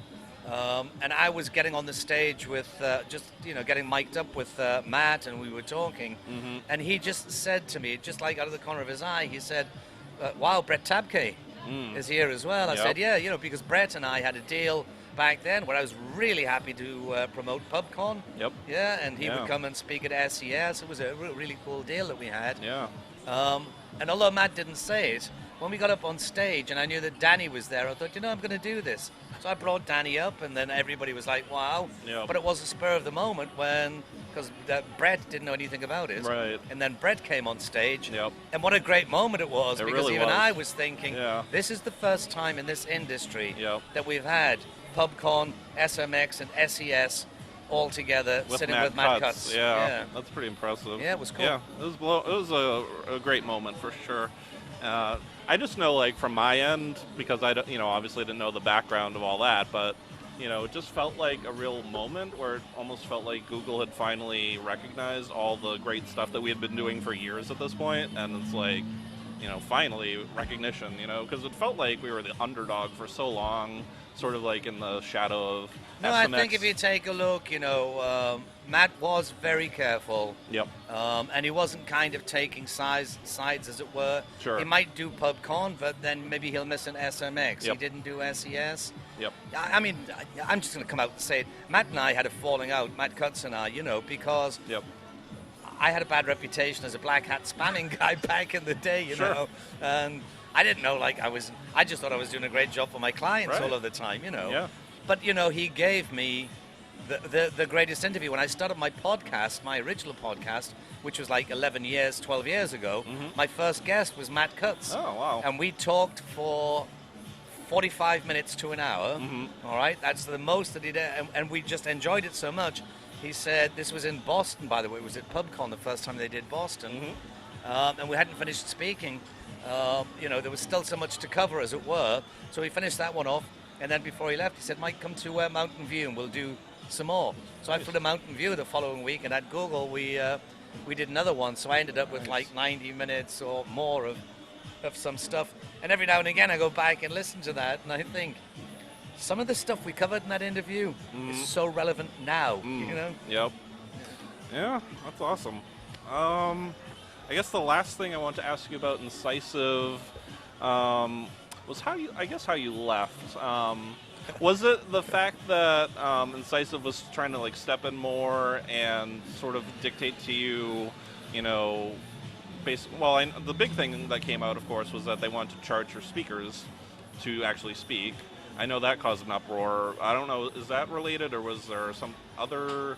and I was getting on the stage with getting mic'd up with Matt, and we were talking, and he just said to me, just like out of the corner of his eye, he said, wow, Brett Tabke is here as well. I said, yeah, because Brett and I had a deal back then where I was really happy to promote PubCon. Yep. Yeah, and he would come and speak at SES. It was a really cool deal that we had. Yeah. And although Matt didn't say it, when we got up on stage and I knew that Danny was there, I thought, I'm going to do this. So I brought Danny up, and then everybody was like, wow. Yep. But it was a spur of the moment because Brett didn't know anything about it. Right. And then Brett came on stage. Yep. And what a great moment it was, because really even was. I was thinking, this is the first time in this industry that we've had PubCon, SMX, and SES all together sitting with Matt Cutts. Yeah, that's pretty impressive. Yeah, it was cool. Yeah, it was a great moment for sure. I just know, like, from my end, because I don't, obviously didn't know the background of all that, but it just felt like a real moment where it almost felt like Google had finally recognized all the great stuff that we had been doing for years at this point, and it's like, finally recognition, because it felt like we were the underdog for so long, sort of like in the shadow of No, SMX. I think if you take a look, Matt was very careful. Yep. And he wasn't kind of taking sides, as it were. Sure. He might do PubCon, but then maybe he'll miss an SMX. Yep. He didn't do SES. Yep. I mean, I'm just going to come out and say it. Matt and I had a falling out, Matt Cutts and I, because I had a bad reputation as a black hat spamming guy back in the day, you know. And I didn't know, I just thought I was doing a great job for my clients all of the time, Yeah. But, he gave me the greatest interview. When I started my podcast, my original podcast, which was like 12 years ago, my first guest was Matt Cutts. Oh, wow. And we talked for 45 minutes to an hour. All right, that's the most that he did. And we just enjoyed it so much. He said, this was in Boston, by the way. It was at PubCon the first time they did Boston. And we hadn't finished speaking. There was still so much to cover, as it were. So we finished that one off. And then before he left, he said, Mike, come to Mountain View and we'll do some more. So I flew to Mountain View the following week, and at Google we we did another one, so I ended up with like 90 minutes or more of some stuff. And every now and again I go back and listen to that, and I think some of the stuff we covered in that interview is so relevant now, you know? Yep. Yeah, that's awesome. I guess the last thing I want to ask you about Incisive was how you left. Was it the fact that Incisive was trying to like step in more and sort of dictate to you, you know, the big thing that came out, of course, was that they wanted to charge your speakers to actually speak. I know that caused an uproar. I don't know, is that related, or was there some other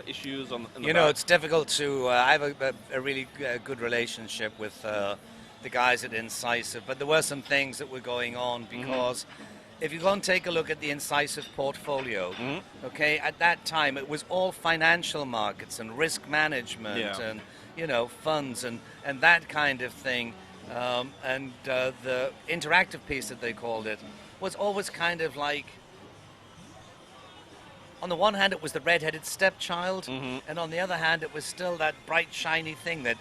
issues on in the back? It's difficult to. I have a really good relationship with the guys at Incisive, but there were some things that were going on because if you go and take a look at the Incisive portfolio, okay, at that time it was all financial markets and risk management and funds and that kind of thing, and the interactive piece that they called it was always kind of like, on the one hand it was the red-headed stepchild, and on the other hand it was still that bright shiny thing that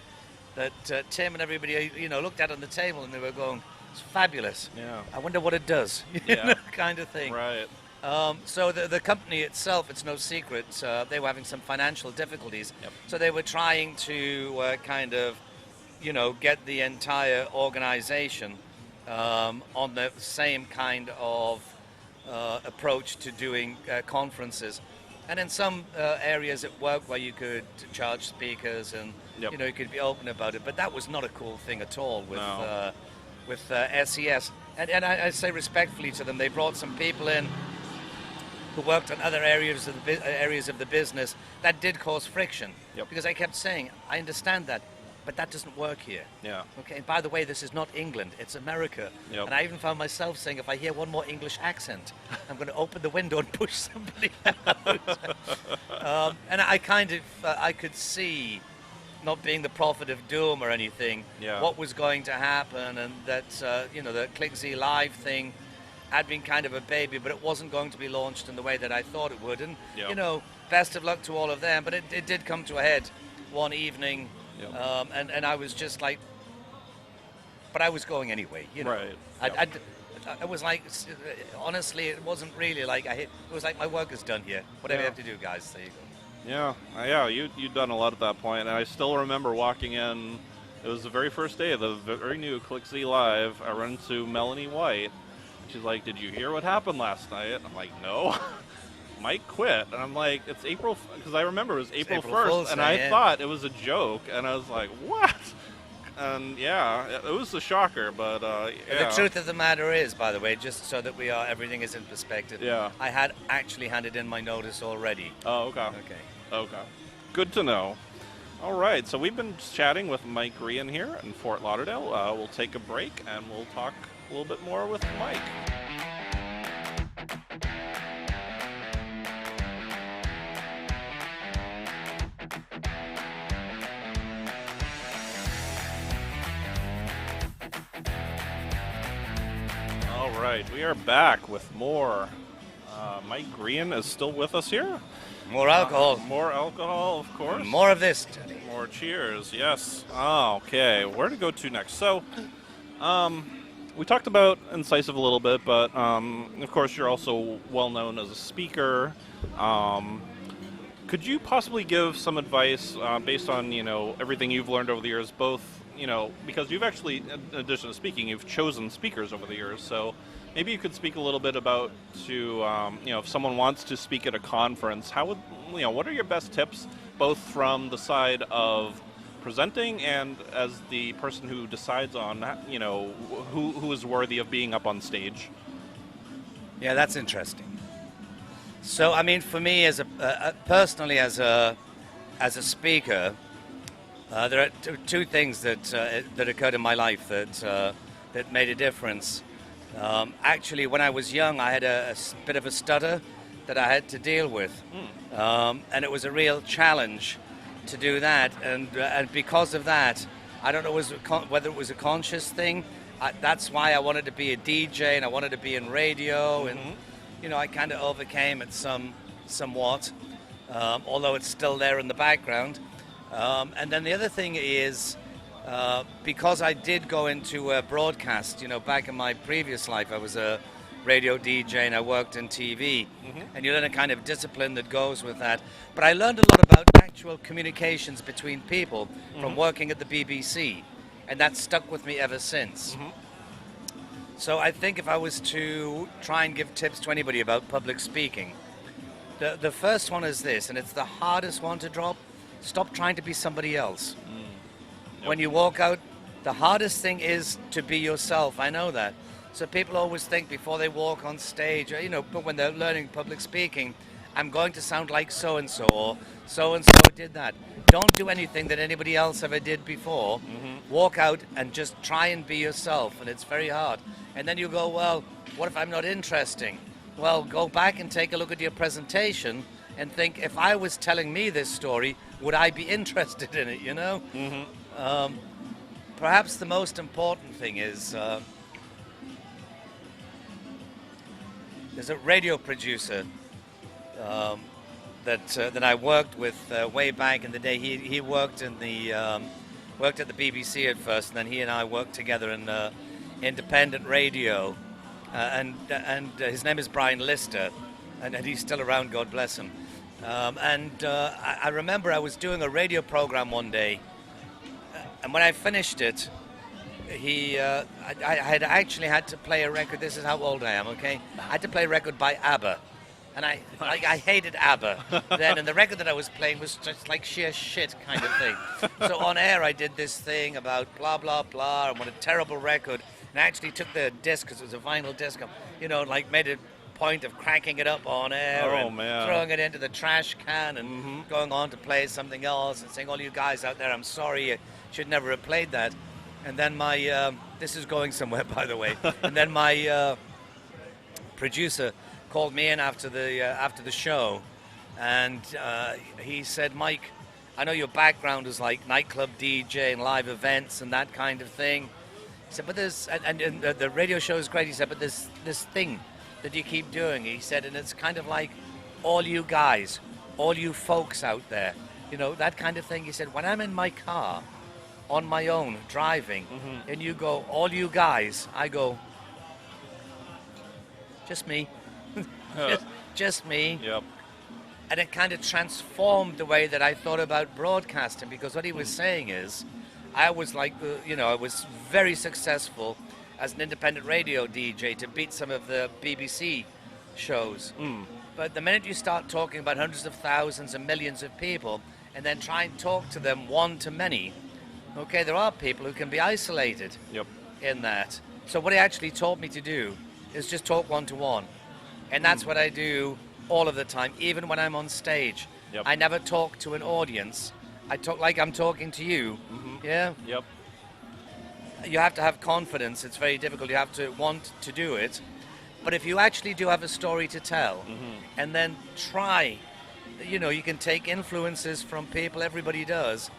Tim and everybody looked at on the table and they were going, it's fabulous. Yeah. I wonder what it does. Kind of thing. Right. So the company itself, it's no secret, they were having some financial difficulties. Yep. So they were trying to kind of, get the entire organization on the same kind of approach to doing conferences. And in some areas it worked where you could charge speakers and you could be open about it. But that was not a cool thing at all with SES. And I say respectfully to them, they brought some people in who worked on other areas of the business that did cause friction. Because I kept saying, I understand that, but that doesn't work here. Yeah. Okay. And by the way, this is not England; it's America. And I even found myself saying, if I hear one more English accent, I'm going to open the window and push somebody out. And I kind of I could see, not being the prophet of doom or anything, what was going to happen, and that the ClickZ Live thing had been kind of a baby, but it wasn't going to be launched in the way that I thought it would. And best of luck to all of them. But it did come to a head one evening. And I was just like, but I was going anyway, Right. I was like, honestly, it wasn't really like it was like, my work is done here. Whatever you have to do, guys, there you go. Yeah, you'd done a lot at that point, and I still remember walking in. It was the very first day of the very new ClickZ Live. I run into Melanie White. She's like, "Did you hear what happened last night?" I'm like, "No." Mike quit, and I'm like, it's April, because I remember it was April 1st, and I thought it was a joke, and I was like, what? And it was a shocker, but The truth of the matter is, by the way, just so that everything is in perspective, I had actually handed in my notice already. Oh, okay. Good to know. All right, so we've been chatting with Mike Grehan here in Fort Lauderdale. We'll take a break, and we'll talk a little bit more with Mike. All right, we are back with more. Mike Grehan is still with us here. More alcohol. More alcohol, of course. More of this, Johnny. More cheers, yes. Okay, where to go to next? So, we talked about Incisive a little bit, but of course you're also well known as a speaker. Could you possibly give some advice based on everything you've learned over the years, both because you've actually, in addition to speaking, you've chosen speakers over the years. So maybe you could speak a little bit about if someone wants to speak at a conference, what are your best tips, both from the side of presenting and as the person who decides on, who is worthy of being up on stage? Yeah, that's interesting. So, I mean, for me, personally, as a speaker, there are two things that occurred in my life that made a difference. Actually, when I was young, I had a bit of a stutter that I had to deal with, and it was a real challenge to do that. And because of that, I don't know whether it was a conscious thing. That's why I wanted to be a DJ and I wanted to be in radio, and I kind of overcame it somewhat, although it's still there in the background. And then the other thing is, because I did go into broadcast, back in my previous life, I was a radio DJ and I worked in TV, and you learn a kind of discipline that goes with that. But I learned a lot about actual communications between people from working at the BBC, and that stuck with me ever since. So I think if I was to try and give tips to anybody about public speaking, the first one is this, and it's the hardest one to drop: stop trying to be somebody else. When you walk out, the hardest thing is to be yourself. I know that. So people always think before they walk on stage, but when they're learning public speaking, I'm going to sound like so-and-so, or so-and-so did that. Don't do anything that anybody else ever did before. Walk out and just try and be yourself, and it's very hard. And then you go, well, what if I'm not interesting? Well, go back and take a look at your presentation and think, if I was telling me this story, would I be interested in it, Perhaps the most important thing is, there's a radio producer that I worked with way back in the day. He worked in worked at the BBC at first, and then he and I worked together in independent radio. And his name is Brian Lister, and he's still around. God bless him. I remember I was doing a radio program one day, and when I finished it, I had actually had to play a record. This is how old I am, okay? I had to play a record by ABBA. And I hated ABBA then, and the record that I was playing was just like sheer shit kind of thing. So on air I did this thing about blah, blah, blah, and what a terrible record. And I actually took the disc, because it was a vinyl disc, made a point of cracking it up on air throwing it into the trash can and going on to play something else and saying, all you guys out there, I'm sorry, you should never have played that. And then my, this is going somewhere, by the way, and then my producer called me in after the show, and he said, Mike, I know your background is like nightclub DJ and live events and that kind of thing. He said, but there's, and the radio show is great, he said, but there's this thing that you keep doing, he said, and it's kind of like all you guys, all you folks out there, that kind of thing. He said, when I'm in my car, on my own, driving, and you go, all you guys, I go, just me. just me. Yep. And it kind of transformed the way that I thought about broadcasting, because what he was saying is, I was like, I was very successful as an independent radio DJ to beat some of the BBC shows. But the minute you start talking about hundreds of thousands and millions of people, and then try and talk to them one to many, okay, there are people who can be isolated in that. So what he actually taught me to do is just talk one-to-one. And that's what I do all of the time, even when I'm on stage. I never talk to an audience. I talk like I'm talking to you. Yeah? Yep. You have to have confidence. It's very difficult. You have to want to do it. But if you actually do have a story to tell, and then try, you can take influences from people, everybody does,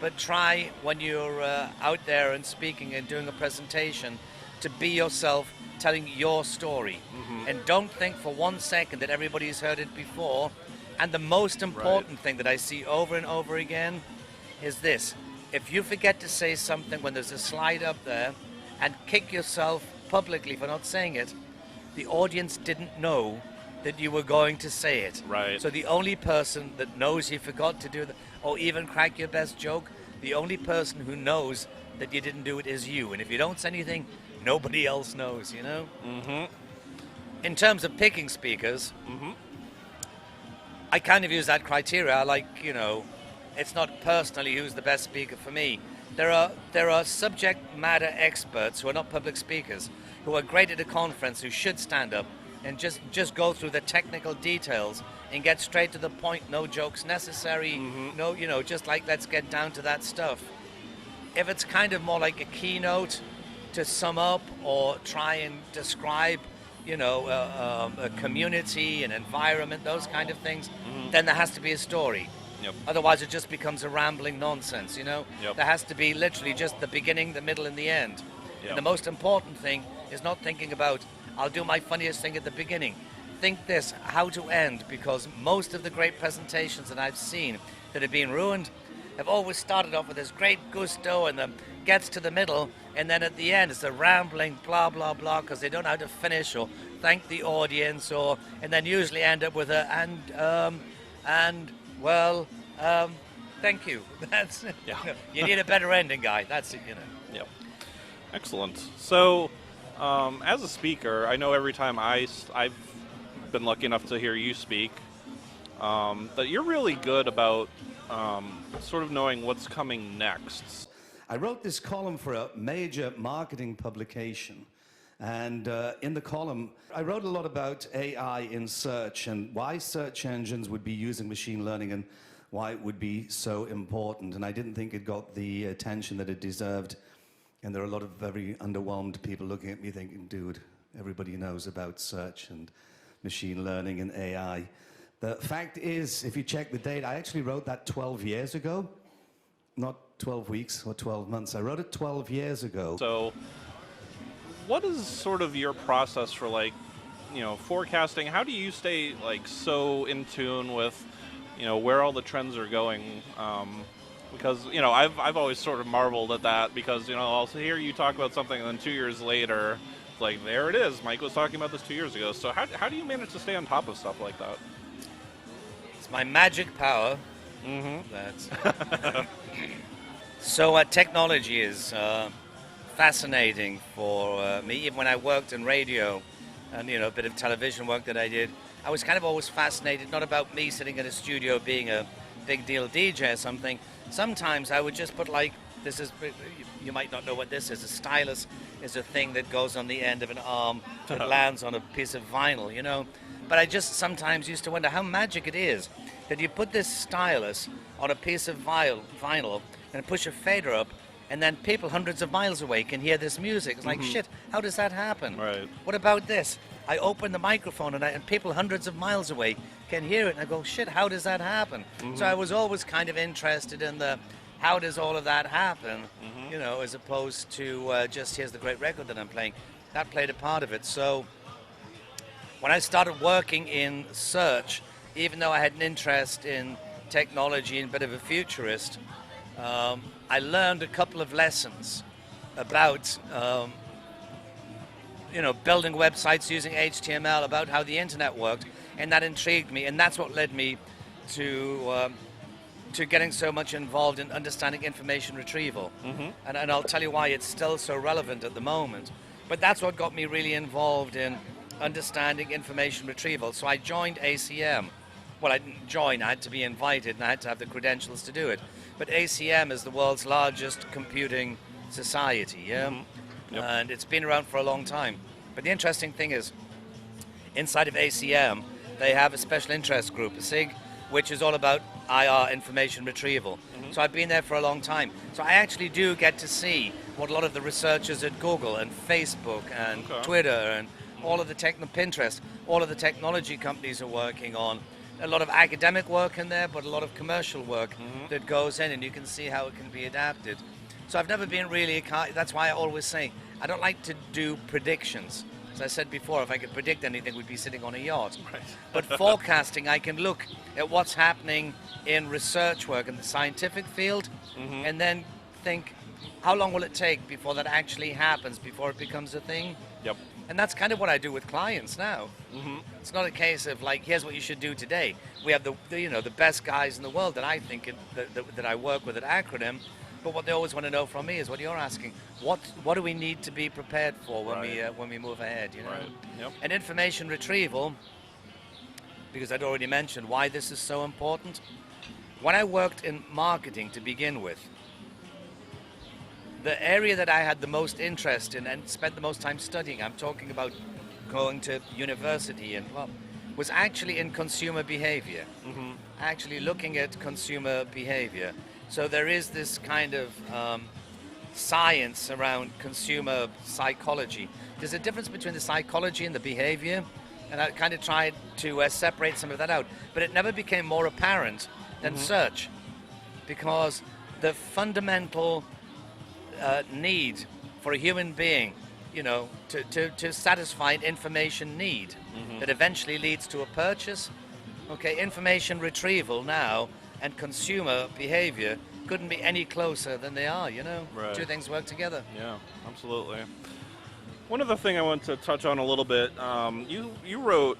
but try when you're out there and speaking and doing a presentation to be yourself, telling your story. And don't think for 1 second that everybody's heard it before. And the most important thing that I see over and over again is this: if you forget to say something when there's a slide up there and kick yourself publicly for not saying it, the audience didn't know that you were going to say it. So the only person that knows you forgot to do that, or even crack your best joke, the only person who knows that you didn't do it is you. And if you don't say anything, nobody else knows, In terms of picking speakers, I kind of use that criteria. I like, it's not personally who's the best speaker for me. There are subject matter experts who are not public speakers, who are great at a conference, who should stand up and just go through the technical details and get straight to the point, no jokes necessary, no, just like, let's get down to that stuff. If it's kind of more like a keynote to sum up or try and describe, a community, an environment, those kind of things, then there has to be a story. Otherwise it just becomes a rambling nonsense, There has to be literally just the beginning, the middle, and the end. And the most important thing is not thinking about, I'll do my funniest thing at the beginning. Think this, how to end, because most of the great presentations that I've seen that have been ruined, have always started off with this great gusto and then gets to the middle, and then at the end it's a rambling blah blah blah because they don't know how to finish or thank the audience, and then usually end up with thank you. That's it. Yeah. You need a better ending, guy. That's it. Yep. Excellent. So, as a speaker, I know every time I've been lucky enough to hear you speak, that you're really good about sort of knowing what's coming next. I wrote this column for a major marketing publication, and in the column I wrote a lot about AI in search and why search engines would be using machine learning and why it would be so important. And I didn't think it got the attention that it deserved, and there are a lot of very underwhelmed people looking at me thinking, dude, everybody knows about search and machine learning and AI. The fact is, if you check the date, I actually wrote that 12 years ago, not 12 weeks or 12 months. I wrote it 12 years ago. So what is sort of your process for forecasting? How do you stay so in tune with where all the trends are going? Because I've always sort of marveled at that, because I'll hear you talk about something and then 2 years later it's like, there it is, Mike was talking about this 2 years ago. So how do you manage to stay on top of stuff like that? It's my magic power. That's so technology is fascinating for me. Even when I worked in radio and a bit of television work that I did, I was kind of always fascinated, not about me sitting in a studio being a big deal DJ or something. Sometimes I would just put you might not know what this is. A stylus is a thing that goes on the end of an arm that lands on a piece of vinyl, But I just sometimes used to wonder how magic it is that you put this stylus on a piece of vinyl and push a fader up, and then people hundreds of miles away can hear this music. It's like, shit, how does that happen? Right. What about this? I open the microphone and people hundreds of miles away can hear it, and I go, shit, how does that happen? So I was always kind of interested in the how does all of that happen, as opposed to just here's the great record that I'm playing. That played a part of it. So when I started working in search, even though I had an interest in technology and a bit of a futurist, I learned a couple of lessons about building websites using HTML, about how the internet worked, and that intrigued me, and that's what led me to getting so much involved in understanding information retrieval. And I'll tell you why it's still so relevant at the moment. But that's what got me really involved in understanding information retrieval. So I joined ACM. Well, I didn't join, I had to be invited, and I had to have the credentials to do it. But ACM is the world's largest computing society, Yep. And it's been around for a long time. But the interesting thing is, inside of ACM, they have a special interest group, a SIG, which is all about IR, information retrieval. So I've been there for a long time. So I actually do get to see what a lot of the researchers at Google and Facebook and Twitter and all of the Pinterest, all of the technology companies are working on. A lot of academic work in there, but a lot of commercial work that goes in, and you can see how it can be adapted. So I've never been really, that's why I always say, I don't like to do predictions. As I said before, if I could predict anything, we'd be sitting on a yacht. Right. But forecasting, I can look at what's happening in research work in the scientific field, and then think, how long will it take before that actually happens, before it becomes a thing? Yep. And that's kind of what I do with clients now. It's not a case of here's what you should do today. We have the best guys in the world that I think that I work with at Acronym. But what they always want to know from me is what you're asking. What do we need to be prepared for when we move ahead? Right. Yep. And information retrieval, because I'd already mentioned why this is so important. When I worked in marketing to begin with, the area that I had the most interest in and spent the most time studying, I'm talking about going to university and was actually in consumer behavior. Actually looking at consumer behavior. So there is this kind of science around consumer psychology. There's a difference between the psychology and the behavior, and I kind of tried to separate some of that out. But it never became more apparent than search, because the fundamental need for a human being, to satisfy an information need that eventually leads to a purchase. Okay, information retrieval now and consumer behavior couldn't be any closer than they are, you know? Right. Two things work together. Yeah, absolutely. One other thing I want to touch on a little bit, you wrote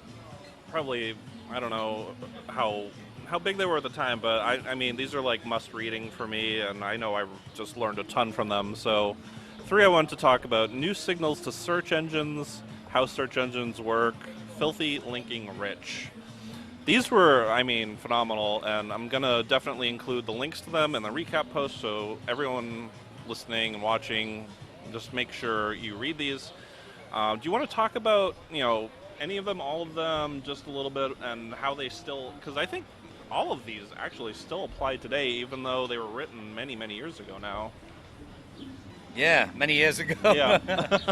probably, I don't know how big they were at the time, but I mean, these are like must-reading for me, and I know I just learned a ton from them. So 3 I wanted to talk about: New Signals to Search Engines, How Search Engines Work, Filthy Linking Rich. These were, I mean, phenomenal, and I'm going to definitely include the links to them in the recap post, so everyone listening and watching, just make sure you read these. Do you want to talk about, any of them, all of them, just a little bit, and how they still, because I think all of these actually still apply today, even though they were written many, many years ago now. Yeah, many years ago. Yeah.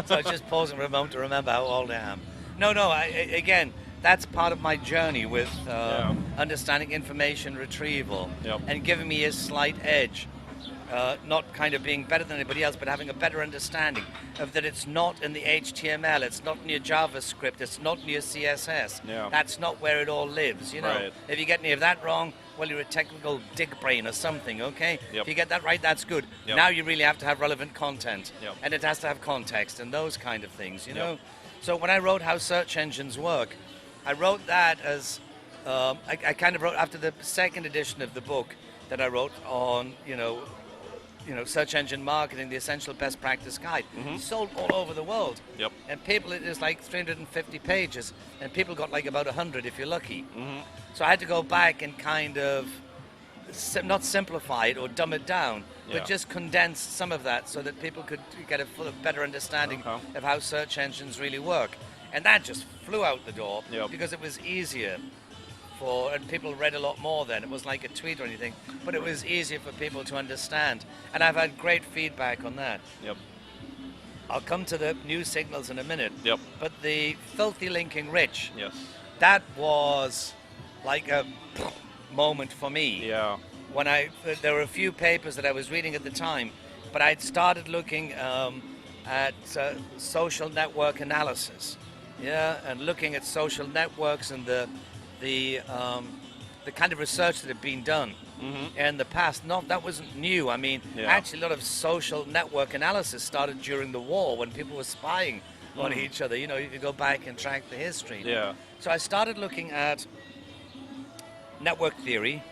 So I was just pausing for a moment to remember how old I am. No, again, that's part of my journey with understanding information retrieval and giving me a slight edge. Not kind of being better than anybody else, but having a better understanding of that it's not in the HTML, it's not in your JavaScript, it's not in your CSS. Yeah. That's not where it all lives, you know. Right. If you get any of that wrong, well, you're a technical dick brain or something, okay? Yep. If you get that right, that's good. Yep. Now you really have to have relevant content, Yep. and it has to have context and those kind of things, you know. Yep. So when I wrote How Search Engines Work, I wrote that as, I kind of wrote after the second edition of the book that I wrote on, search engine marketing, the essential best practice guide. Sold all over the world. Yep. And people, it is like 350 pages, and people got like about 100 if you're lucky. So I had to go back and kind of, not simplify it or dumb it down, Yeah. but just condense some of that so that people could get a better understanding of how search engines really work. And that just flew out the door because it was easier and people read a lot more then. It was like a tweet or anything, but it was easier for people to understand. And I've had great feedback on that. Yep. I'll come to the new signals in a minute. Yep. But the filthy linking rich, Yes. that was like a moment for me. Yeah. When there were a few papers that I was reading at the time, but I'd started looking at social network analysis, and looking at social networks and the kind of research that had been done in the past. That wasn't new. I mean, actually, a lot of social network analysis started during the war when people were spying on each other. You go back and track the history. Yeah. So I started looking at network theory,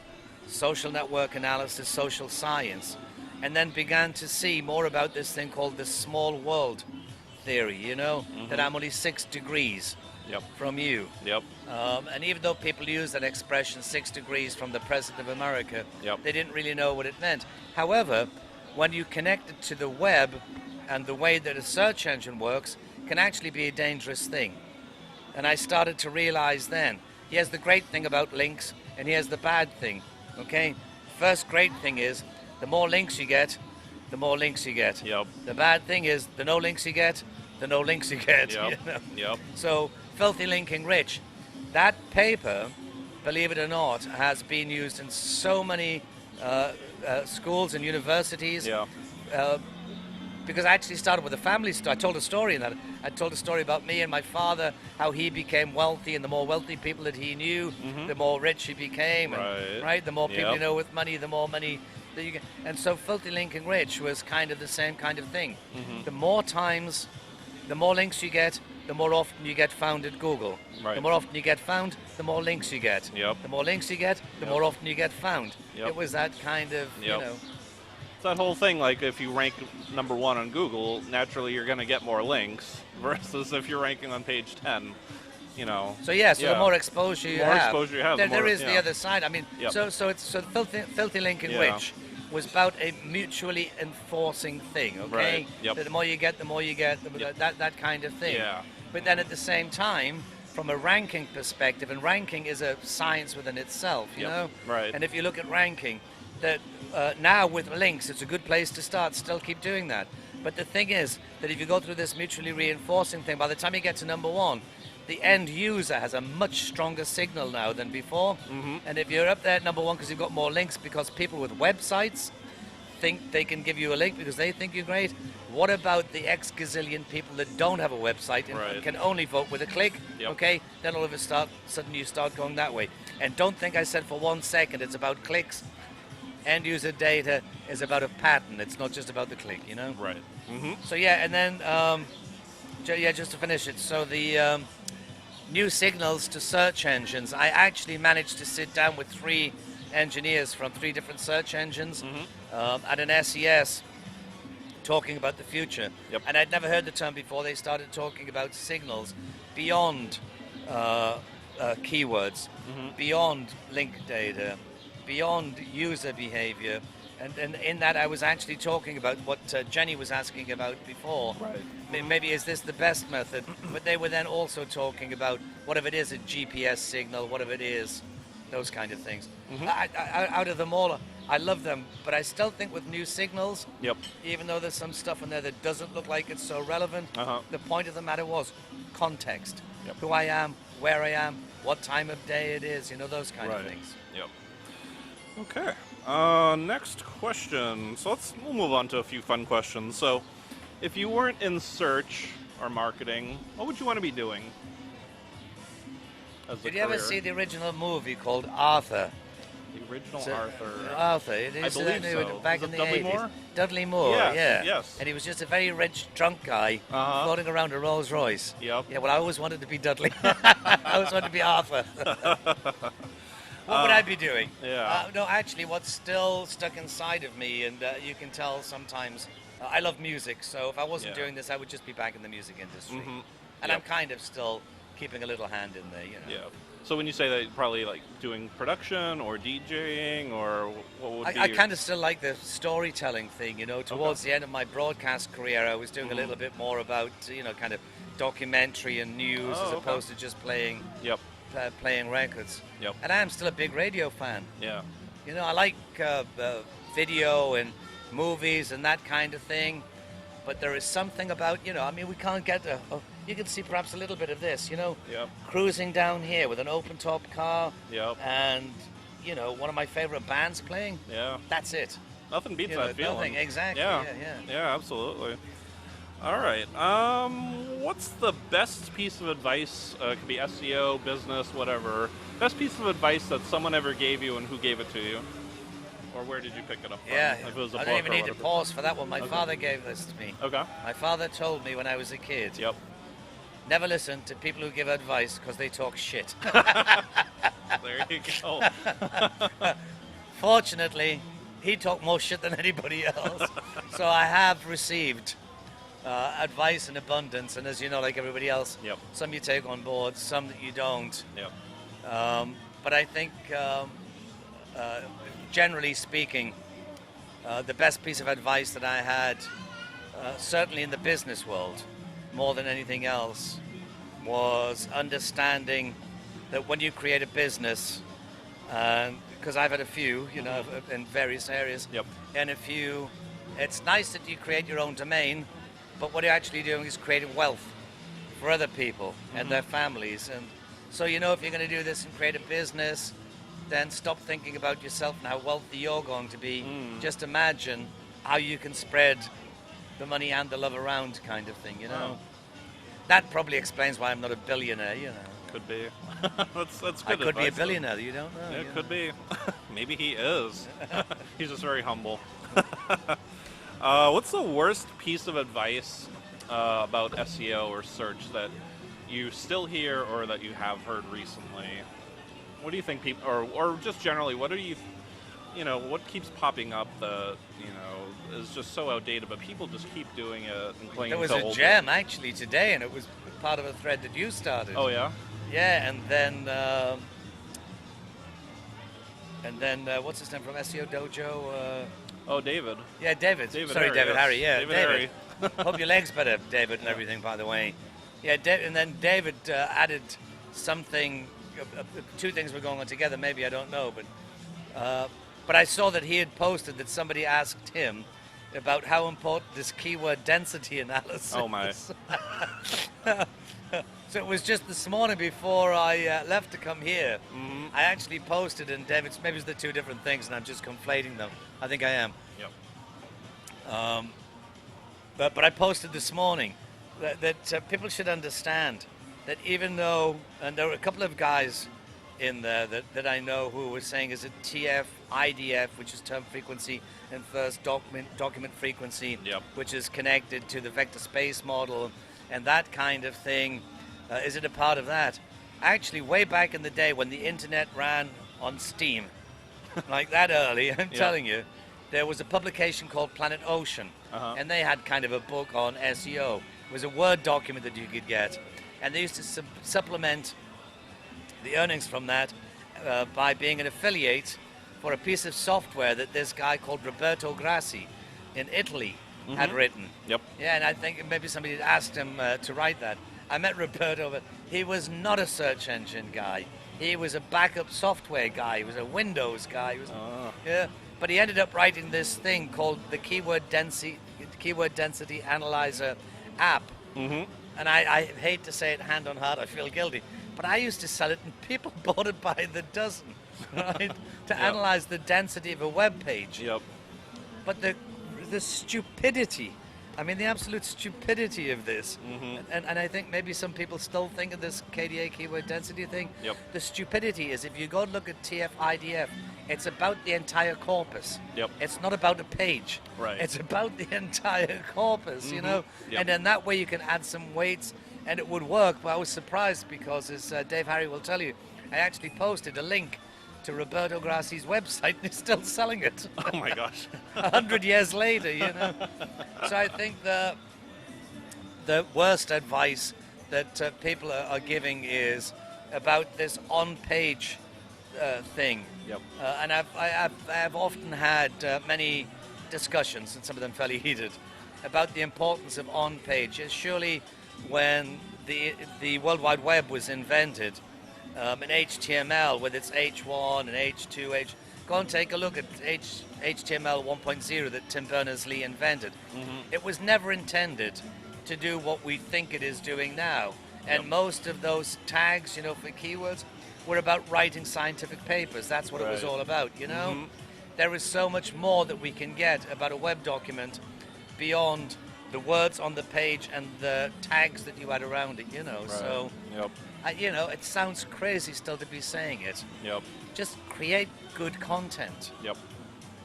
social network analysis, social science, and then began to see more about this thing called the small world theory, that I'm only 6 degrees from you. Yep. And even though people use that expression 6 degrees from the President of America, they didn't really know what it meant. However, when you connect it to the web and the way that a search engine works can actually be a dangerous thing. And I started to realize then, here's the great thing about links, and here's the bad thing, okay? First great thing is, the more links you get, the more links you get. Yep. The bad thing is, the no links you get, the no links you get. Yep. Yep. So, filthy linking rich. That paper, believe it or not, has been used in so many schools and universities. Yeah. Because I actually started with a family story. I told a story in that. I told a story about me and my father, how he became wealthy, and the more wealthy people that he knew, the more rich he became. And, right? The more people you know with money, the more money that you get. And so filthy linking rich was kind of the same kind of thing. The more times, the more links you get, the more often you get found at Google. Right. The more often you get found, the more links you get. Yep. The more links you get, the more often you get found. Yep. It was that kind of, It's that whole thing, like if you rank number 1 on Google, naturally you're going to get more links versus if you're ranking on page 10, So the more exposure you have, there is the other side. I mean, so filthy linking rich was about a mutually enforcing thing, okay? Right. Yep. The more you get, that kind of thing. Yeah. But then at the same time, from a ranking perspective, and ranking is a science within itself, you know? Right. And if you look at ranking, that now with links, it's a good place to start. Still keep doing that. But the thing is that if you go through this mutually reinforcing thing, by the time you get to number 1, the end user has a much stronger signal now than before. And if you're up there at number 1 because you've got more links, because people with websites think they can give you a link because they think you're great, what about the X gazillion people that don't have a website and can only vote with a click? Okay, then all of a sudden you start going that way. And don't think I said for 1 second it's about clicks. end user data is about a pattern. It's not just about the click, you know? Right. Mm-hmm. So yeah, and then, just to finish it, so the new signals to search engines, I actually managed to sit down with 3 engineers from 3 different search engines at an SES talking about the future. Yep. And I'd never heard the term before. They started talking about signals beyond keywords, beyond link data, beyond user behavior. And in that, I was actually talking about what Jenny was asking about before. Right. Maybe is this the best method? But they were then also talking about what if it is a GPS signal, what if it is those kind of things. Out of them all, I love them, but I still think with new signals, even though there's some stuff in there that doesn't look like it's so relevant, the point of the matter was context. Who I am, where I am, what time of day it is, you know, those kind of things. Okay. Next question. So we'll move on to a few fun questions. So, if you weren't in search or marketing, what would you want to be doing? Did you ever see the original movie called Arthur? The original Arthur. Arthur, it is. I believe so. Back Was in it the Dudley 80s. Moore? Dudley Moore, Yes. And he was just a very rich, drunk guy floating around a Rolls Royce. Yep. Yeah, well, I always wanted to be Dudley. I always wanted to be Arthur. What would I be doing? No, actually, what's still stuck inside of me, and you can tell sometimes, I love music, so if I wasn't doing this, I would just be back in the music industry. And I'm kind of still keeping a little hand in there, you know. Yeah. So when you say that, probably like doing production or DJing, or what would be I kind of still like the storytelling thing, you know. Towards the end of my broadcast career, I was doing a little bit more about, you know, kind of documentary and news as opposed to just playing playing records. And I am still a big radio fan. Yeah. You know, I like video and movies and that kind of thing, but there is something about, you know, I mean, we can't get you can see perhaps a little bit of this, you know, cruising down here with an open top car and, you know, one of my favorite bands playing. That's it. Nothing beats you know, that feeling. Nothing, exactly. Yeah, absolutely. All right. What's the best piece of advice? It could be SEO, business, whatever. Best piece of advice that someone ever gave you, and who gave it to you? Or where did you pick it up from? Yeah, If it was a I book don't even or need to whatever. pause for that one. My father gave this to me. Okay. My father told me when I was a kid, never listen to people who give advice because they talk shit. There you go. Fortunately, he talked more shit than anybody else. So I have received advice in abundance, and as you know, like everybody else, some you take on board, some that you don't. But I think, generally speaking, the best piece of advice that I had, certainly in the business world, more than anything else, was understanding that when you create a business, because I've had a few, you know, in various areas, and it's nice that you create your own domain, but what you're actually doing is creating wealth for other people and their families. And so, you know, if you're going to do this and create a business, then stop thinking about yourself and how wealthy you're going to be. Just imagine how you can spread the money and the love around, kind of thing, you know. That probably explains why I'm not a billionaire, you know. Could be. that's good I could be a advice, billionaire, you don't know. though. It you could know. be. Maybe he is. He's just very humble. What's the worst piece of advice about SEO or search that you still hear or that you have heard recently? What do you think people, or just generally, what do you, you know, what keeps popping up that, you know, is just so outdated, but people just keep doing it and clinging There was to a old gem actually today, and it was part of a thread that you started. Oh yeah. Yeah, and then what's his name from SEO Dojo? Oh, David. Yeah, David. David Sorry, Harry, David yes. Harry. Yeah, David David. Harry. Hope your leg's better, David, and everything. By the way, yeah, and then David added something. Two things were going on together. Maybe I don't know, but I saw that he had posted that somebody asked him about how important is keyword density analysis. Oh my. So it was just this morning before I left to come here. I actually posted, and David's maybe it's the two different things, and I'm just conflating them. I think I am. But I posted this morning that people should understand that even though, and there were a couple of guys in there that I know who was saying is a TF IDF, which is term frequency, and first document frequency, Yep. which is connected to the vector space model and that kind of thing. Is it a part of that? Actually, way back in the day when the internet ran on Steam, like that early, I'm telling you, there was a publication called Planet Ocean, and they had kind of a book on SEO. It was a Word document that you could get, and they used to supplement the earnings from that by being an affiliate for a piece of software that this guy called Roberto Grassi in Italy had written. Yep. Yeah, and I think maybe somebody had asked him to write that. I met Roberto, but he was not a search engine guy. He was a backup software guy. He was a Windows guy. He was, yeah, but he ended up writing this thing called the Keyword Density Analyzer app. And I hate to say it hand on heart, I feel guilty, but I used to sell it and people bought it by the dozen, right? To analyze the density of a web page. Yep. But the stupidity, I mean the absolute stupidity of this, and I think maybe some people still think of this KDA keyword density thing. Yep. The stupidity is if you go look at TF-IDF, it's about the entire corpus. Yep. It's not about a page. Right. It's about the entire corpus, you know? Yep. And then that way you can add some weights and it would work. But I was surprised because, as Dave Harry will tell you, I actually posted a link to Roberto Grassi's website and he's still selling it. Oh my gosh. 100 years later, you know. So I think the worst advice that people are giving is about this on-page thing. Yep. And I've often had many discussions, and some of them fairly heated, about the importance of on-page. Surely when the World Wide Web was invented, in HTML with its H1 and H2, go and take a look at HTML 1.0 that Tim Berners-Lee invented. It was never intended to do what we think it is doing now. And most of those tags, you know, for keywords, were about writing scientific papers. That's what it was all about, you know? There is so much more that we can get about a web document beyond the words on the page and the tags that you add around it, you know? Right. So, you know, it sounds crazy still to be saying it. Yep. Just create good content. Yep.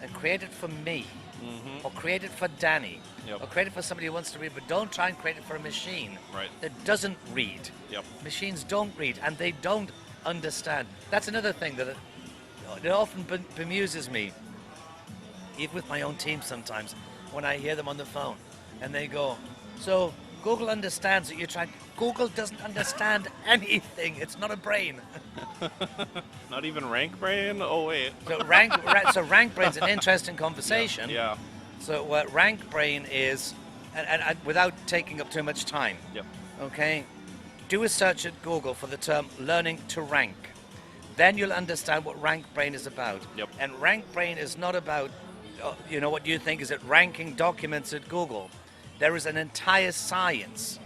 And create it for me. Or create it for Danny. Yep. Or create it for somebody who wants to read, but don't try and create it for a machine that doesn't read. Yep. Machines don't read, and they don't understand. That's another thing that it often bemuses me, even with my own team sometimes, when I hear them on the phone, and they go, so Google understands that you're trying. Google doesn't understand anything. It's not a brain. Not even rank brain? Oh, wait. So rank brain's an interesting conversation. Yeah. So what rank brain is, and without taking up too much time, okay, do a search at Google for the term learning to rank. Then you'll understand what rank brain is about. And rank brain is not about, you know, what you think is it ranking documents at Google. There is an entire science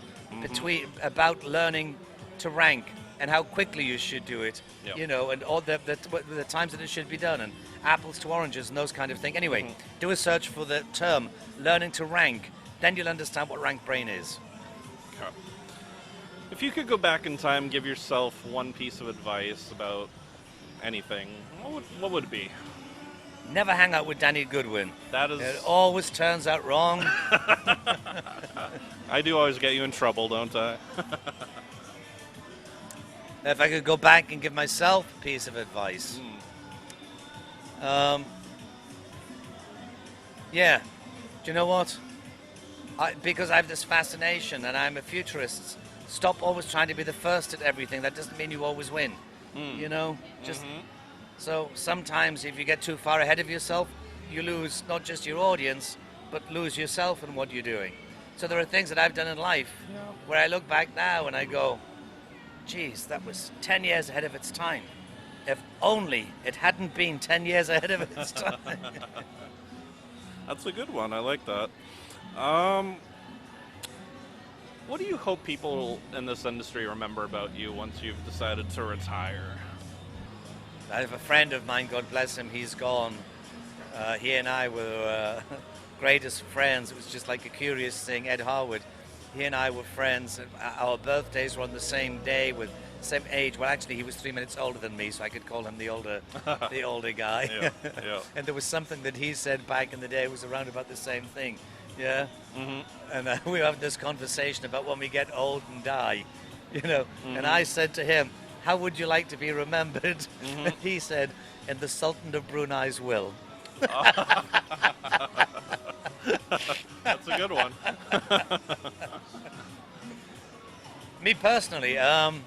about learning to rank and how quickly you should do it, you know, and all the times that it should be done, and apples to oranges and those kind of things. Anyway, do a search for the term learning to rank, then you'll understand what rank brain is. Okay. If you could go back in time, give yourself one piece of advice about anything, what would it be? Never hang out with Danny Goodwin. That is... It always turns out wrong. I do always get you in trouble, don't I? If I could go back and give myself a piece of advice. Yeah. Do you know what? Because I have this fascination and I'm a futurist, stop always trying to be the first at everything. That doesn't mean you always win. You know? Just... So sometimes if you get too far ahead of yourself, you lose not just your audience, but lose yourself in what you're doing. So there are things that I've done in life where I look back now and I go, geez, that was 10 years ahead of its time. If only it hadn't been 10 years ahead of its time. That's a good one. I like that. What do you hope people in this industry remember about you once you've decided to retire? I have a friend of mine, God bless him, he's gone. He and I were greatest friends. It was just like a curious thing. Ed Harwood, he and I were friends. Our birthdays were on the same day with same age. Well, actually, he was 3 minutes older than me, so I could call him the older guy. Yeah, yeah. And there was something that he said back in the day was around about the same thing. Yeah. Mm-hmm. And we were having this conversation about when we get old and die, Mm-hmm. And I said to him, "How would you like to be remembered?" Mm-hmm. And he said, "In the Sultan of Brunei's will." That's a good one. Me personally, I'm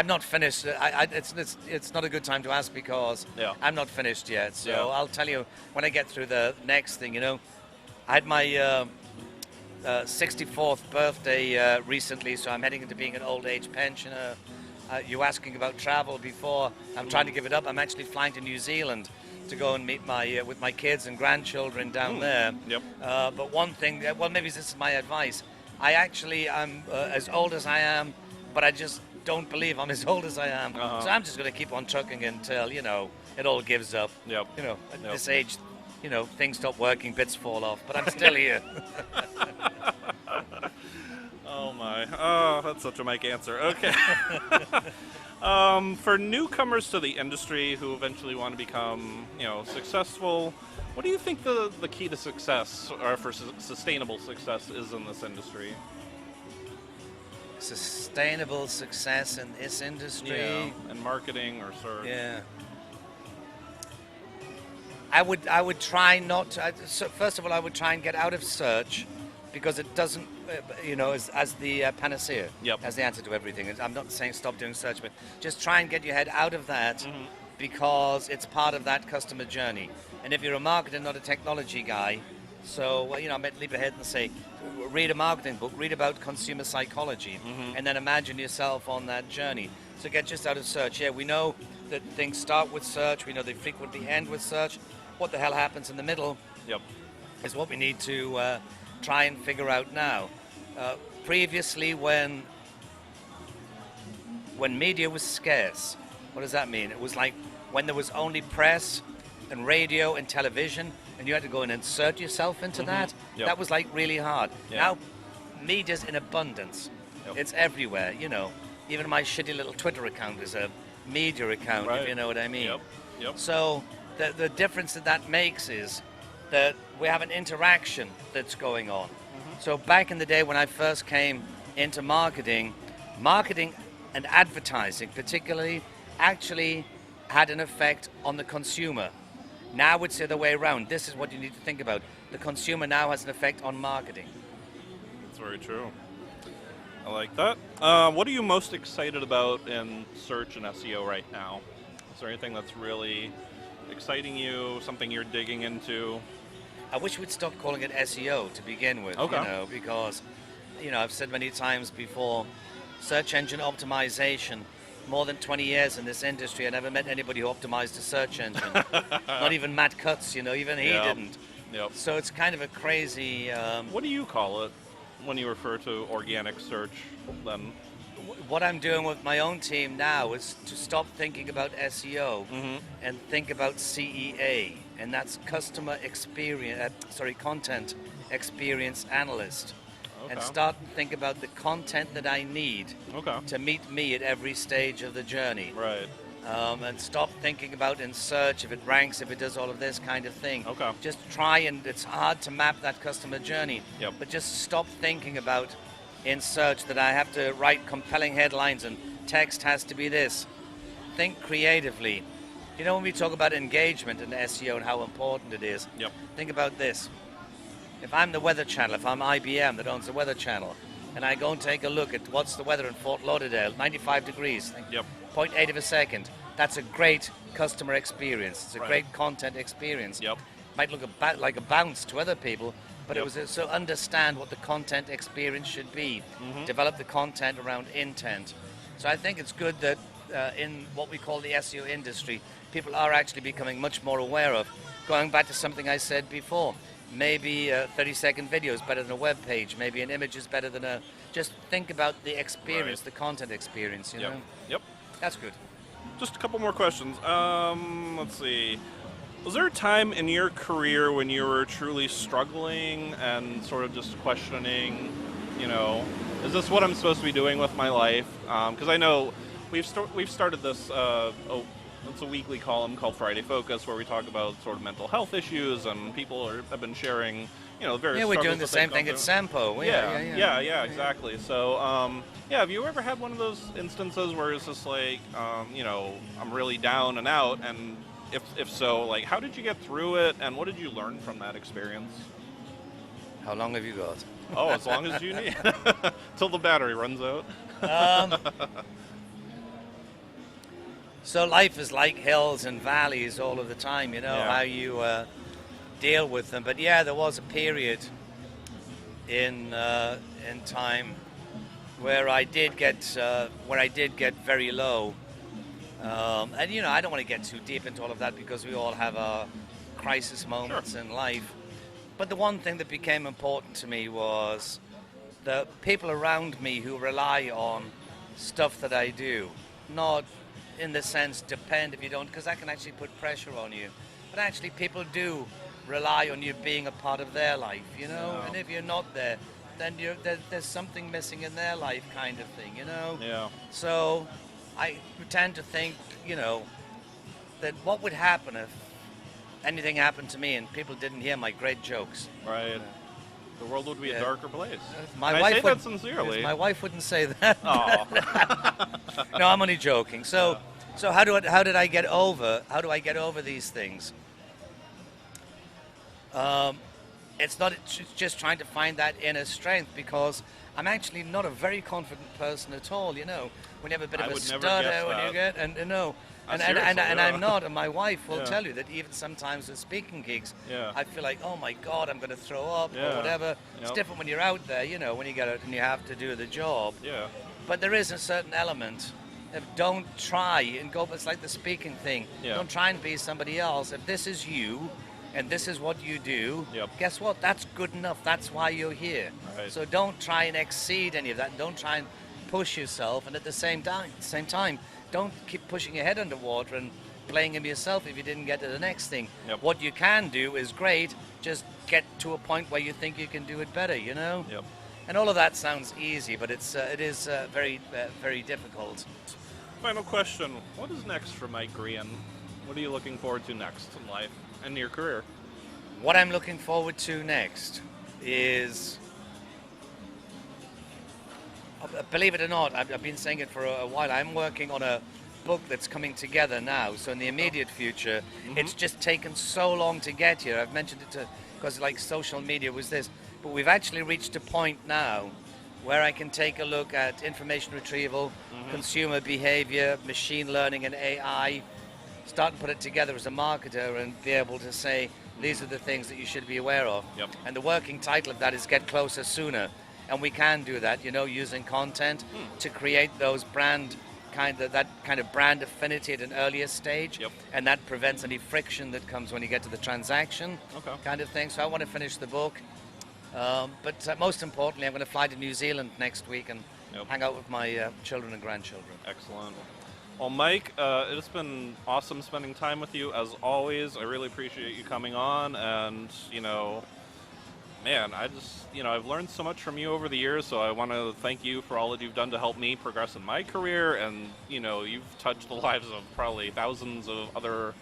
not finished. It's not a good time to ask because Yeah. I'm not finished yet. So Yeah. I'll tell you when I get through the next thing. I had my 64th birthday recently, so I'm heading into being an old age pensioner. You were asking about travel before. I'm trying to give it up. I'm actually flying to New Zealand to go and meet with my kids and grandchildren down there. Yep. But one thing, well, maybe this is my advice. I'm as old as I am, but I just don't believe I'm as old as I am. Uh-huh. So I'm just going to keep on trucking until, it all gives up. Yep. At Yep. this age, things stop working, bits fall off, but I'm still here. Oh my. Oh, that's such a Mike answer. Okay. For newcomers to the industry who eventually want to become, successful, what do you think the key to success or for sustainable success is in this industry? Sustainable success in this industry. Yeah, in marketing or search. Yeah. I would try not to, so first of all, I would try and get out of search because it doesn't, as the panacea, Yep. as the answer to everything. I'm not saying stop doing search, but just try and get your head out of that Mm-hmm. because it's part of that customer journey. And if you're a marketer, not a technology guy, so, I might leap ahead and say, read a marketing book, read about consumer psychology, Mm-hmm. and then imagine yourself on that journey. So get just out of search. Yeah, we know that things start with search. We know they frequently end with search. What the hell happens in the middle Yep. is what we need to try and figure out now. Previously, when media was scarce, what does that mean? It was like when there was only press and radio and television, and you had to go and insert yourself into that. Yep. That was like really hard. Yeah. Now, media's in abundance. Yep. It's everywhere. Even my shitty little Twitter account is a media account, Right. if you know what I mean. Yep. Yep. So the difference that makes is that we have an interaction that's going on. So back in the day when I first came into marketing and advertising particularly actually had an effect on the consumer. Now it's the other way around. This is what you need to think about. The consumer now has an effect on marketing. That's very true. I like that. What are you most excited about in search and SEO right now? Is there anything that's really exciting you, something you're digging into? I wish we'd stop calling it SEO to begin with, Okay. Because, I've said many times before, search engine optimization, more than 20 years in this industry, I never met anybody who optimized a search engine. Not even Matt Cutts, even he Yep. didn't. Yep. So it's kind of a crazy... What do you call it when you refer to organic search then? What I'm doing with my own team now is to stop thinking about SEO and think about CEA, and that's content experience analyst. And Okay. start to think about the content that I need Okay. to meet me at every stage of the journey. Right. And stop thinking about in search, if it ranks, if it does all of this kind of thing. Okay. Just try, and it's hard to map that customer journey. Yep. But just stop thinking about in search that I have to write compelling headlines and text has to be this. Think creatively. When we talk about engagement in SEO and how important it is, Yep. think about this. If I'm the Weather Channel, if I'm IBM that owns the Weather Channel, and I go and take a look at what's the weather in Fort Lauderdale, 95 degrees, Yep. 0.8 of a second, that's a great customer experience. It's a Right. great content experience. Yep. Might look like a bounce to other people, but Yep. it was so understand what the content experience should be. Develop the content around intent. So I think it's good that in what we call the SEO industry, people are actually becoming much more aware of. Going back to something I said before, maybe a 30-second video is better than a web page. Maybe an image is better than a... Just think about the experience, Right. the content experience, Yep. Yep. That's good. Just a couple more questions. Let's see. Was there a time in your career when you were truly struggling and sort of just questioning, is this what I'm supposed to be doing with my life? Because I know we've started this. It's a weekly column called Friday Focus, where we talk about sort of mental health issues, and people have been sharing, various. Yeah, we're doing the that same they've thing gone at through. Sampo. Yeah, exactly. So, have you ever had one of those instances where it's just like, I'm really down and out, and if so, like, how did you get through it, and what did you learn from that experience? How long have you got? Oh, as long as you need, till the battery runs out. So life is like hills and valleys all of the time, how you deal with them. But yeah, there was a period in time where I did get very low, and I don't want to get too deep into all of that because we all have our crisis moments in life. But the one thing that became important to me was the people around me who rely on stuff that I do, not in the sense depend if you don't, because that can actually put pressure on you. But actually people do rely on you being a part of their life, and if you're not there, then there's something missing in their life kind of thing, Yeah. So I tend to think, that what would happen if anything happened to me and people didn't hear my great jokes. Right. The world would be a darker place. My wife I say that sincerely. My wife wouldn't say that. Oh. No, I'm only joking. So how do I get over these things? It's just trying to find that inner strength, because I'm actually not a very confident person at all. When you have a bit of a stutter, when you get and I'm not, and my wife will tell you that even sometimes with speaking gigs, I feel like, oh my God, I'm going to throw up or whatever. It's different when you're out there, when you get out and you have to do the job. Yeah. But there is a certain element of don't try and go, it's like the speaking thing. Yeah. Don't try and be somebody else. If this is you and this is what you do, guess what? That's good enough. That's why you're here. Right. So don't try and exceed any of that. Don't try and push yourself. And at the same time, don't keep pushing your head underwater and blaming yourself if you didn't get to the next thing. Yep. What you can do is great. Just get to a point where you think you can do it better, Yep. And all of that sounds easy, but it is very, very difficult. Final question. What is next for Mike Grehan? What are you looking forward to next in life and in your career? What I'm looking forward to next is, believe it or not, I've been saying it for a while, I'm working on a book that's coming together now. So in the immediate future, it's just taken so long to get here. I've mentioned it because like social media was this, but we've actually reached a point now where I can take a look at information retrieval, consumer behavior, machine learning and AI, start and put it together as a marketer and be able to say, these are the things that you should be aware of. Yep. And the working title of that is Get Closer Sooner. And we can do that, using content to create those brand kind of brand affinity at an earlier stage. Yep. And that prevents any friction that comes when you get to the transaction kind of thing. So I want to finish the book. But most importantly, I'm going to fly to New Zealand next week and hang out with my children and grandchildren. Excellent. Well, Mike, it's been awesome spending time with you as always. I really appreciate you coming on, and man, I've learned so much from you over the years, so I want to thank you for all that you've done to help me progress in my career, and you've touched the lives of probably thousands of other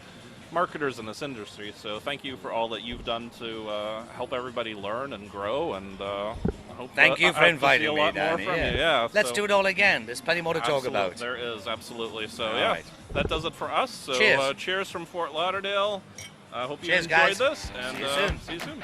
marketers in this industry. So thank you for all that you've done to help everybody learn and grow, and I hope thank you for inviting me, Danny. Let's so, do it all again. There's plenty more to talk about. There is, absolutely. So right. That does it for us. So cheers. Cheers from Fort Lauderdale. I hope you cheers, enjoyed guys. this, and see you soon. See you soon.